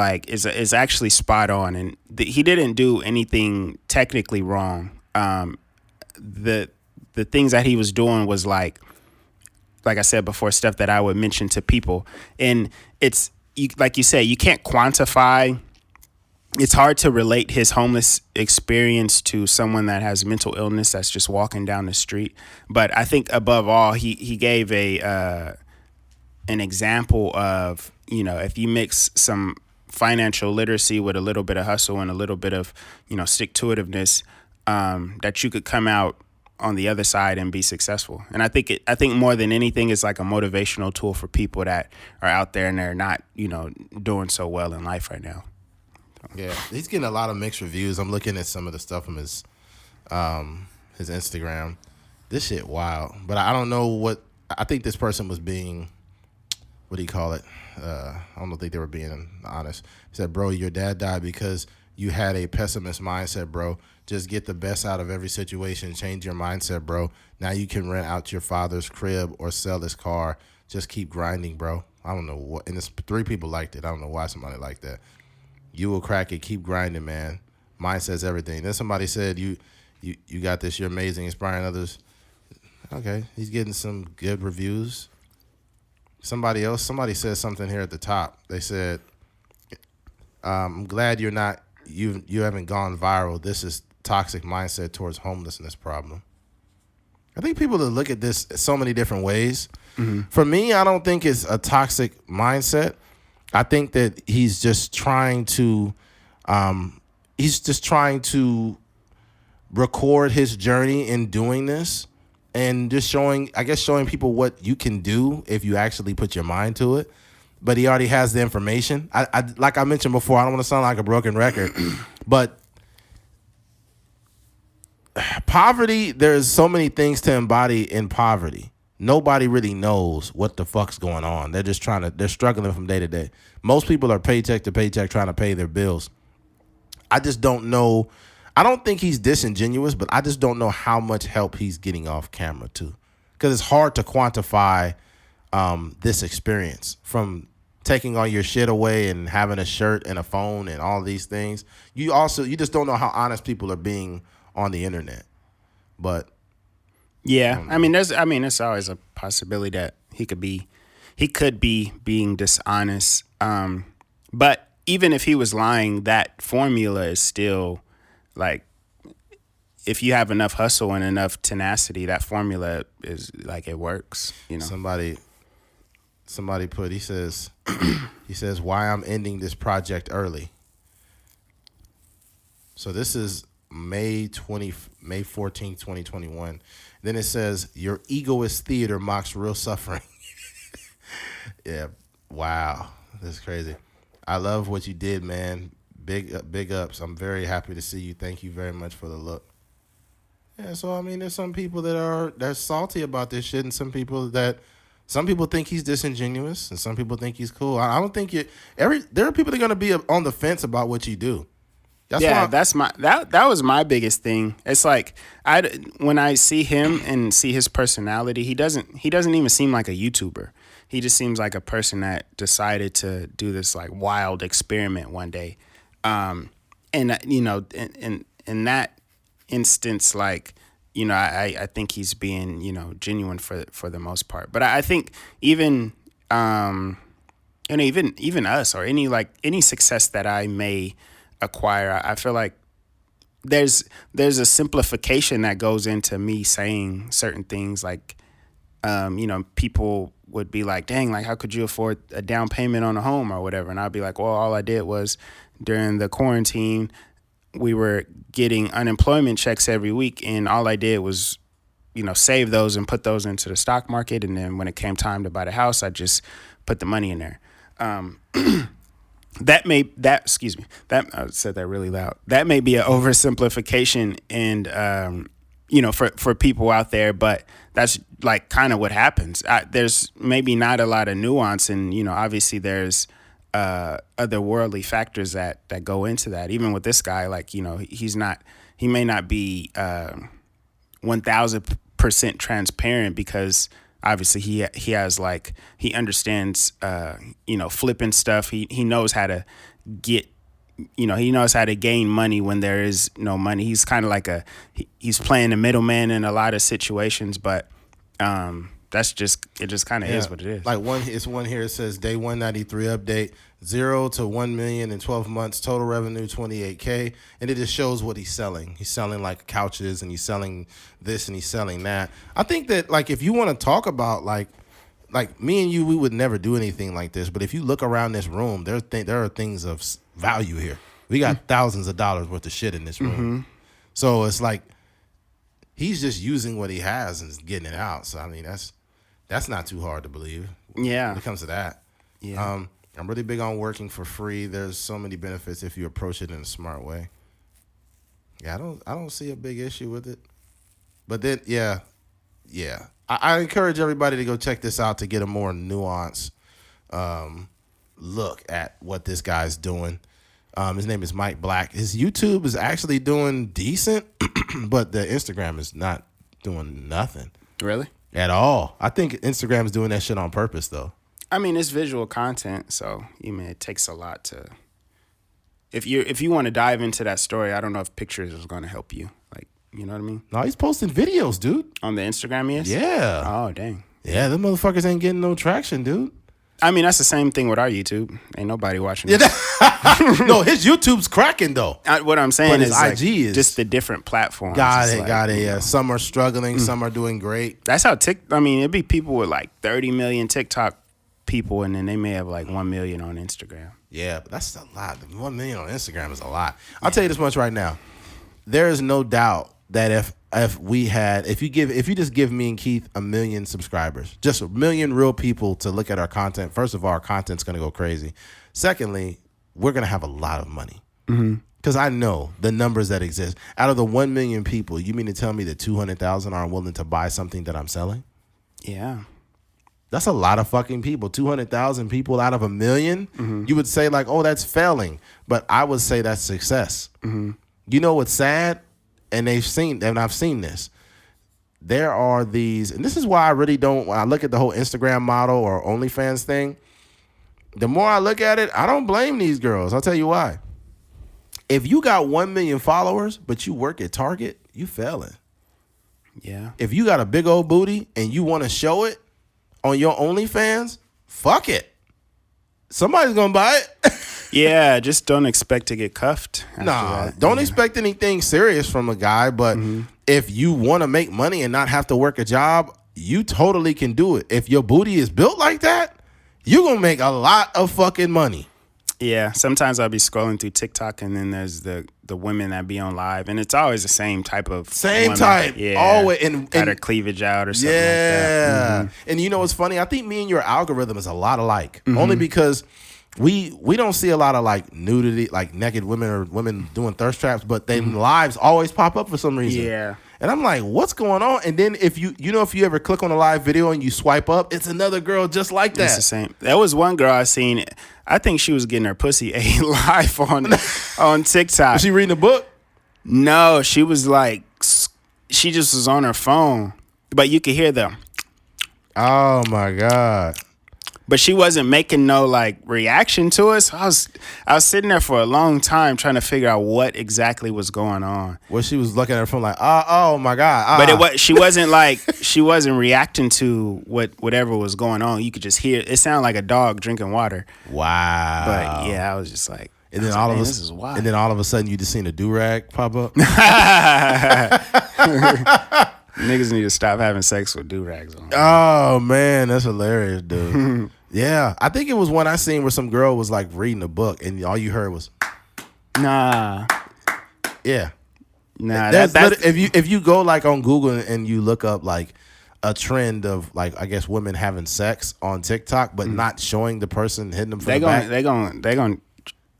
actually spot on, and he didn't do anything technically wrong. The things that he was doing was like I said before, stuff that I would mention to people, and it's like you said, you can't quantify. It's hard to relate his homeless experience to someone that has mental illness that's just walking down the street. But I think above all, he gave an example of if you mix some financial literacy with a little bit of hustle and a little bit of stick to itiveness, that you could come out on the other side and be successful. And I think more than anything, it's like a motivational tool for people that are out there and they're not doing so well in life right now. Yeah, he's getting a lot of mixed reviews. I'm looking at some of the stuff from his Instagram. This shit wild, but I don't know what. I think this person was being, what do you call it? I don't think they were being honest. He said, "Bro, your dad died because you had a pessimist mindset, bro. Just get the best out of every situation. Change your mindset, bro. Now you can rent out your father's crib or sell his car. Just keep grinding, bro." I don't know what. And it's 3 people liked it. I don't know why somebody liked that. "You will crack it. Keep grinding, man. Mindset's everything." Then somebody said, you got this. You're amazing. Inspiring others." Okay. He's getting some good reviews. Somebody said something here at the top. They said, "I'm glad you haven't gone viral. This is toxic mindset towards homelessness problem." I think people that look at this so many different ways. Mm-hmm. For me, I don't think it's a toxic mindset. I think that he's just trying to record his journey in doing this, and just showing people what you can do if you actually put your mind to it. But he already has the information. I like I mentioned before, I don't want to sound like a broken record, but poverty, there's so many things to embody in poverty. Nobody really knows what the fuck's going on. They're just they're struggling from day to day. Most people are paycheck to paycheck trying to pay their bills. I just don't know. I don't think he's disingenuous, but I just don't know how much help he's getting off camera too. Because it's hard to quantify this experience, from taking all your shit away and having a shirt and a phone and all these things. You just don't know how honest people are being on the internet. But yeah, there's always a possibility that he could be being dishonest. But even if he was lying, that formula is still like, if you have enough hustle and enough tenacity, that formula is like, it works. Somebody put, he says, "Why I'm ending this project early." So this is May 14th, 2021. Then it says, "Your egoist theater mocks real suffering." Yeah, wow, that's crazy. "I love what you did, man. Big ups. I'm very happy to see you. Thank you very much for the look." Yeah, so there's some people they're salty about this shit, and some people think he's disingenuous, and some people think he's cool. I don't think there are people that are gonna be on the fence about what you do. That's that was my biggest thing. It's like when I see him and see his personality, he doesn't even seem like a YouTuber. He just seems like a person that decided to do this like wild experiment one day. And you know, in that instance, like, you know, I think he's being, you know, genuine for the most part. But I think even and even us, or any success that I may acquire, I feel like there's a simplification that goes into me saying certain things. Like, you know, people would be like, dang, like, how could you afford a down payment on a home or whatever? And I'd be like, well, all I did was during the quarantine, we were getting unemployment checks every week, and all I did was, you know, save those and put those into the stock market. And then when it came time to buy the house, I just put the money in there. I said that really loud. That may be an oversimplification, and you know, for people out there, but that's like kind of what happens. There's maybe not a lot of nuance, and, you know, obviously there's other worldly factors that go into that. Even with this guy, like, you know, he may not be 1000% transparent, because obviously he has, like, he understands, you know, flipping stuff. He knows how to get, you know, he knows how to gain money when there is no money. He's kind of like he's playing the middleman in a lot of situations, but it just kind of is what it is. Like one here, it says day 193 update, 0 to 1 million in 12 months, total revenue $28K, and it just shows what he's selling. He's selling like couches, and he's selling this, and he's selling that. I think that, like, if you want to talk about like me and you, we would never do anything like this, but if you look around this room, there are things of value here. We got thousands of dollars worth of shit in this room. Mm-hmm. So it's like he's just using what he has and getting it out. So I mean, that's not too hard to believe. Yeah. When it comes to that. Yeah. I'm really big on working for free. There's so many benefits if you approach it in a smart way. Yeah, I don't see a big issue with it. But then, yeah. I encourage everybody to go check this out to get a more nuanced look at what this guy's doing. His name is Mike Black. His YouTube is actually doing decent, but the Instagram is not doing nothing. Really? At all. I think Instagram is doing that shit on purpose, though. I mean, it's visual content, so it takes a lot to. If you want to dive into that story, I don't know if pictures is going to help you. Like, you know what I mean? No, he's posting videos, dude. On the Instagram, yes? Yeah. Oh, dang. Yeah, them motherfuckers ain't getting no traction, dude. I mean, that's the same thing with our YouTube. Ain't nobody watching this. No, his YouTube's cracking, though. What I'm saying is, his IG is just the different platforms. Got it. Yeah, some are struggling, some are doing great. That's how it'd be people with like 30 million TikTok people, and then they may have like 1 million on Instagram. Yeah, but that's a lot. 1 million on Instagram is a lot. I'll tell you this much right now. There is no doubt that if you just give me and Keith 1 million subscribers, just 1 million real people to look at our content, first of all, our content's going to go crazy. Secondly, we're going to have a lot of money. Because I know the numbers that exist. Out of the 1 million people, you mean to tell me that 200,000 aren't willing to buy something that I'm selling? Yeah. That's a lot of fucking people. 200,000 people out of 1 million. Mm-hmm. You would say like, oh, that's failing. But I would say that's success. Mm-hmm. You know what's sad? And I've seen this. There are these, and this is why I really don't, when I look at the whole Instagram model or OnlyFans thing, the more I look at it, I don't blame these girls. I'll tell you why. If you got 1 million followers, but you work at Target, you failing. Yeah. If you got a big old booty and you want to show it on your OnlyFans, fuck it. Somebody's going to buy it. Yeah, just don't expect to get cuffed. Don't expect anything serious from a guy, but if you want to make money and not have to work a job, you totally can do it. If your booty is built like that, you're going to make a lot of fucking money. Yeah, sometimes I'll be scrolling through TikTok, and then there's the women that be on live, and it's always the same type of women. Yeah, always, and got her cleavage out or something like that. And you know what's funny? I think me and your algorithm is a lot alike, only because we don't see a lot of like nudity, like naked women or women doing thirst traps, but then lives always pop up for some reason. Yeah, And I'm like, what's going on? And then if you ever click on a live video and you swipe up, it's another girl just like that. It's the same. There was one girl I seen. I think she was getting her pussy ate live on TikTok. Was she reading a book? No, she was like, she just was on her phone, but you could hear them. Oh my God. But she wasn't making no like reaction to us. I was sitting there for a long time trying to figure out what exactly was going on. Well, she was looking at her phone like, oh my God. But she wasn't like, she wasn't reacting to whatever was going on. You could just hear it sounded like a dog drinking water. Wow. But yeah, I was just like, and then this is wild. And then all of a sudden you just seen a do-rag pop up. Niggas need to stop having sex with do-rags on. Oh man, that's hilarious, dude. Yeah, I think it was one I seen where some girl was like reading a book and all you heard was, nah. Yeah. Nah, that's if you go like on Google and you look up like a trend of like I guess women having sex on TikTok but not showing the person hitting them from the back. They gon'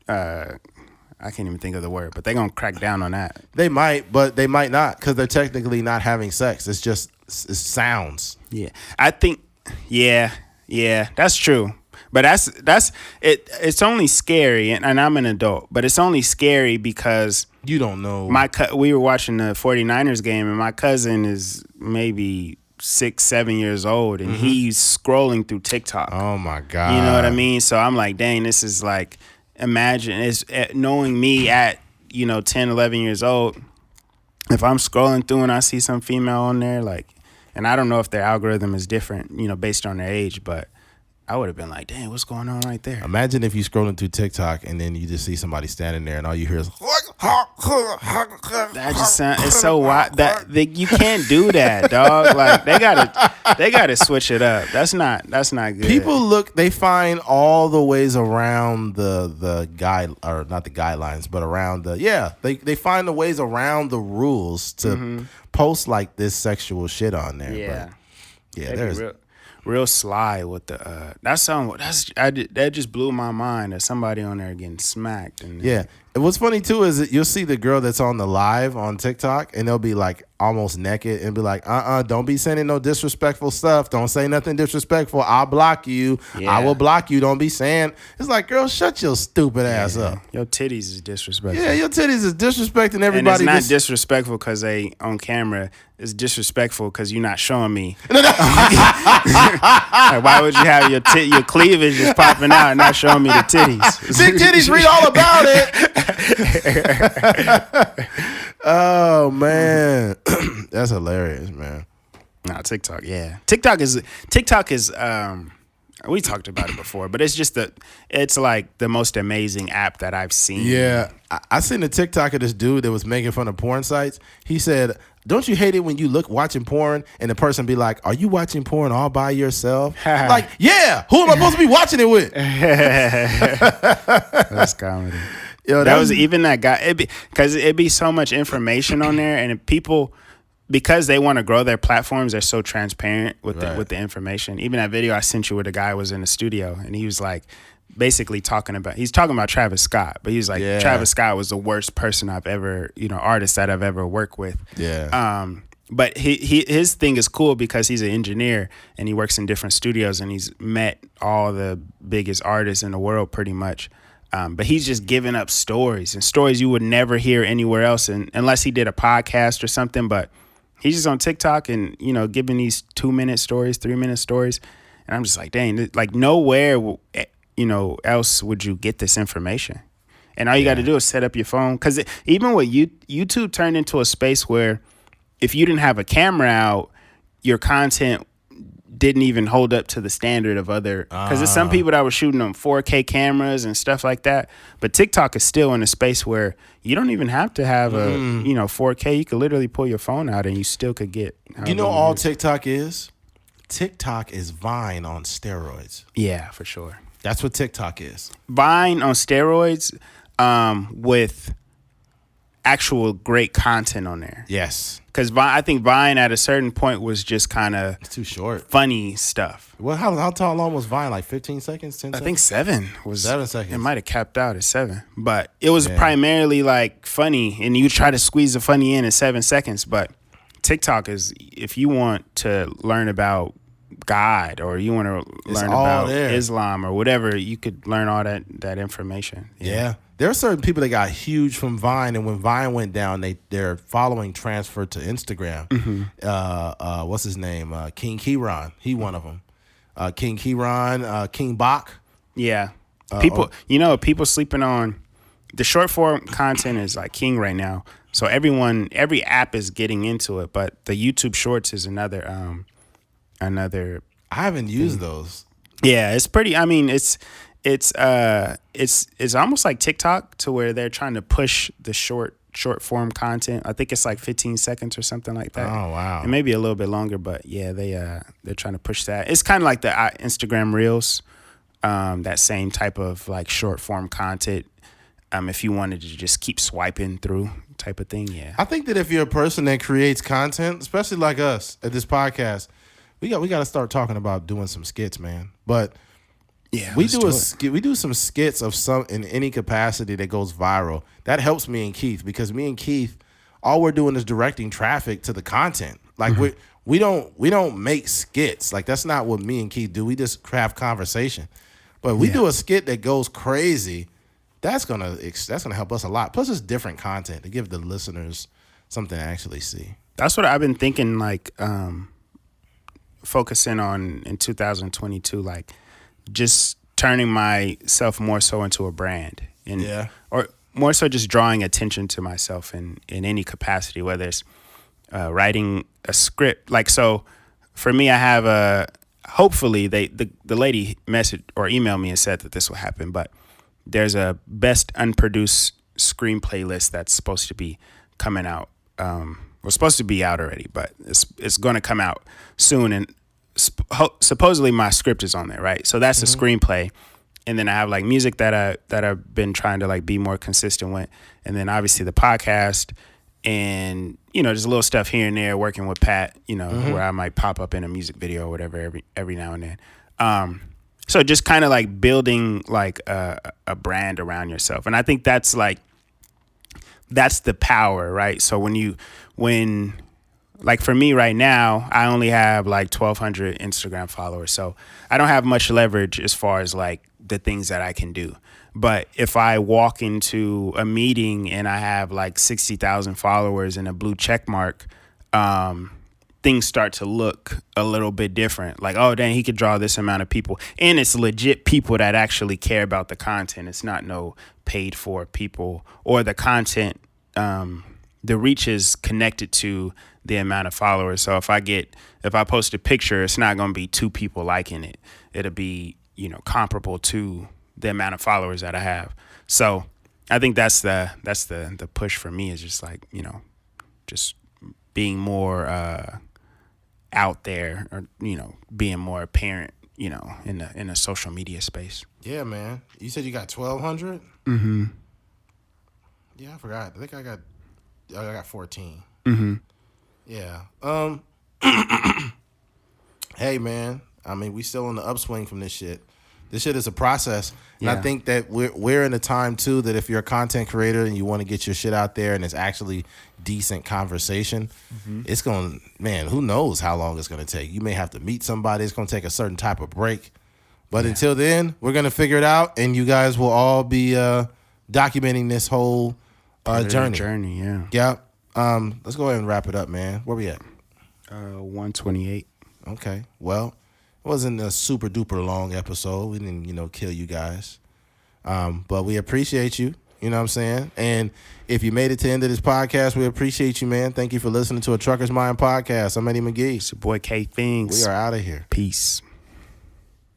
I can't even think of the word, but they're going to crack down on that. They might, but they might not because they're technically not having sex. It's just it's sounds. Yeah. I think, yeah, that's true. But that's it. It's only scary, and I'm an adult, but it's only scary because you don't know. We were watching the 49ers game, and my cousin is maybe 6-7 years old, and he's scrolling through TikTok. Oh, my God. You know what I mean? So I'm like, dang, this is like, imagine it's knowing me at 10 11 years old, if I'm scrolling through and I see some female on there, like, and I don't know if their algorithm is different based on their age, but I would have been like, damn, what's going on right there? Imagine if you scrolling through TikTok and then you just see somebody standing there and all you hear is that just sound, it's so wild that you can't do that, dog. Like they gotta switch it up. That's not good. People they find all the ways around the guide, or not the guidelines, but around they find the ways around the rules to post like this sexual shit on there. Yeah, but there's real sly with the that just blew my mind that somebody on there getting smacked. And and what's funny too is that you'll see the girl that's on the live on TikTok and they'll be like almost naked and be like, don't be sending no disrespectful stuff. Don't say nothing disrespectful. I'll block you. Yeah. I will block you. Don't be saying. It's like, girl, shut your stupid ass up. Your titties is disrespectful. Yeah, your titties is disrespecting everybody. And it's not disrespectful because they on camera. It's disrespectful because you're not showing me. Like, why would you have your cleavage just popping out and not showing me the titties? Big titties, read all about it. Oh man, that's hilarious, man. Nah, TikTok, yeah. TikTok is we talked about it before, but it's like the most amazing app that I've seen. Yeah, I seen a TikTok of this dude that was making fun of porn sites. He said, don't you hate it when you watching porn and the person be like, are you watching porn all by yourself? Like, yeah, who am I supposed to be watching it with? That's comedy. Yo, that was even that guy, because it'd be so much information on there, and people, because they want to grow their platforms, they're so transparent with the information. Even that video I sent you where the guy was in the studio and he was like basically talking about Travis Scott, but he was like, Travis Scott was the worst person I've ever, artist that I've ever worked with. Yeah. But his thing is cool because he's an engineer and he works in different studios and he's met all the biggest artists in the world pretty much. But he's just giving up stories you would never hear anywhere else, unless he did a podcast or something. But he's just on TikTok and, giving these 2-minute stories, 3-minute stories. And I'm just like, dang, like nowhere, else would you get this information. And all you got to do is set up your phone. Because even with YouTube turned into a space where if you didn't have a camera out, your content didn't even hold up to the standard of other, because there's some people that were shooting on 4K cameras and stuff like that. But TikTok is still in a space where you don't even have to have a 4K. You could literally pull your phone out and you still could get. All TikTok is? TikTok is Vine on steroids. Yeah, for sure. That's what TikTok is. Vine on steroids, with actual great content on there. Yes. Because I think Vine at a certain point was just kind of too short, funny stuff. Well, how long was Vine? Like 15 seconds, 10 seconds? I think 7 was 7 seconds. It might have capped out at 7, but it was primarily like funny, and you try to squeeze the funny in 7 seconds. But TikTok is, if you want to learn about God or you want to learn about Islam or whatever, you could learn all that information. Yeah. There are certain people that got huge from Vine, and when Vine went down, their following transferred to Instagram. Mm-hmm. What's his name? King Kieran. He one of them. King Kieran, King Bach. Yeah. People sleeping on the short form content is like king right now. So every app is getting into it, but the YouTube Shorts is another. I haven't used those. Yeah, it's pretty. I mean, it's almost like TikTok, to where they're trying to push the short form content. I think it's like 15 seconds or something like that. Oh wow! And maybe a little bit longer, but yeah, they're trying to push that. It's kind of like the Instagram Reels, that same type of like short form content. If you wanted to just keep swiping through type of thing, yeah. I think that if you're a person that creates content, especially like us at this podcast, we got to start talking about doing some skits, man. But yeah, we do some skits of some in any capacity that goes viral. That helps me and Keith, because me and Keith, all we're doing is directing traffic to the content. Like we don't make skits. Like that's not what me and Keith do. We just have conversation. But we do a skit that goes crazy. That's gonna help us a lot. Plus, it's different content to give the listeners something to actually see. That's what I've been thinking. Like focusing on in 2022, like just turning myself more so into a brand, or more so just drawing attention to myself in any capacity, whether it's writing a script. Like, so for me, I have hopefully the lady messaged or emailed me and said that this will happen, but there's a best unproduced screenplay list that's supposed to be coming out. Was supposed to be out already, but it's going to come out soon. And supposedly my script is on there, right? So that's the screenplay. And then I have like music that I've been trying to like be more consistent with. And then obviously the podcast and, just a little stuff here and there, working with Pat, where I might pop up in a music video or whatever every now and then. So just kind of like building like a brand around yourself. And I think that's the power, right? So when like for me right now, I only have like 1,200 Instagram followers. So I don't have much leverage as far as like the things that I can do. But if I walk into a meeting and I have like 60,000 followers and a blue check mark, things start to look a little bit different. Like, oh, dang, he could draw this amount of people. And it's legit people that actually care about the content. It's not no paid for people, or the content, the reach is connected to the amount of followers. So if I post a picture, it's not going to be 2 people liking it. It'll be, comparable to the amount of followers that I have. So I think that's the push for me, is just like, just being more out there, or being more apparent, in a social media space. Yeah, man. You said you got 1,200? Mm-hmm. Yeah, I forgot. I think I got 14. Mm-hmm. Yeah. Hey, man. I mean, we still on the upswing from this shit. This shit is a process. And I think that we're in a time, too, that if you're a content creator and you want to get your shit out there and it's actually decent conversation, it's going to, man, who knows how long it's going to take. You may have to meet somebody. It's going to take a certain type of break. But until then, we're going to figure it out, and you guys will all be documenting this whole journey. Yeah. Let's go ahead and wrap it up, man. Where we at? 128. Okay. Well, it wasn't a super duper long episode. We didn't, kill you guys. But we appreciate you. You know what I'm saying? And if you made it to the end of this podcast, we appreciate you, man. Thank you for listening to a Trucker's Mind podcast. I'm Eddie McGee. It's your boy K Things. We are out of here. Peace.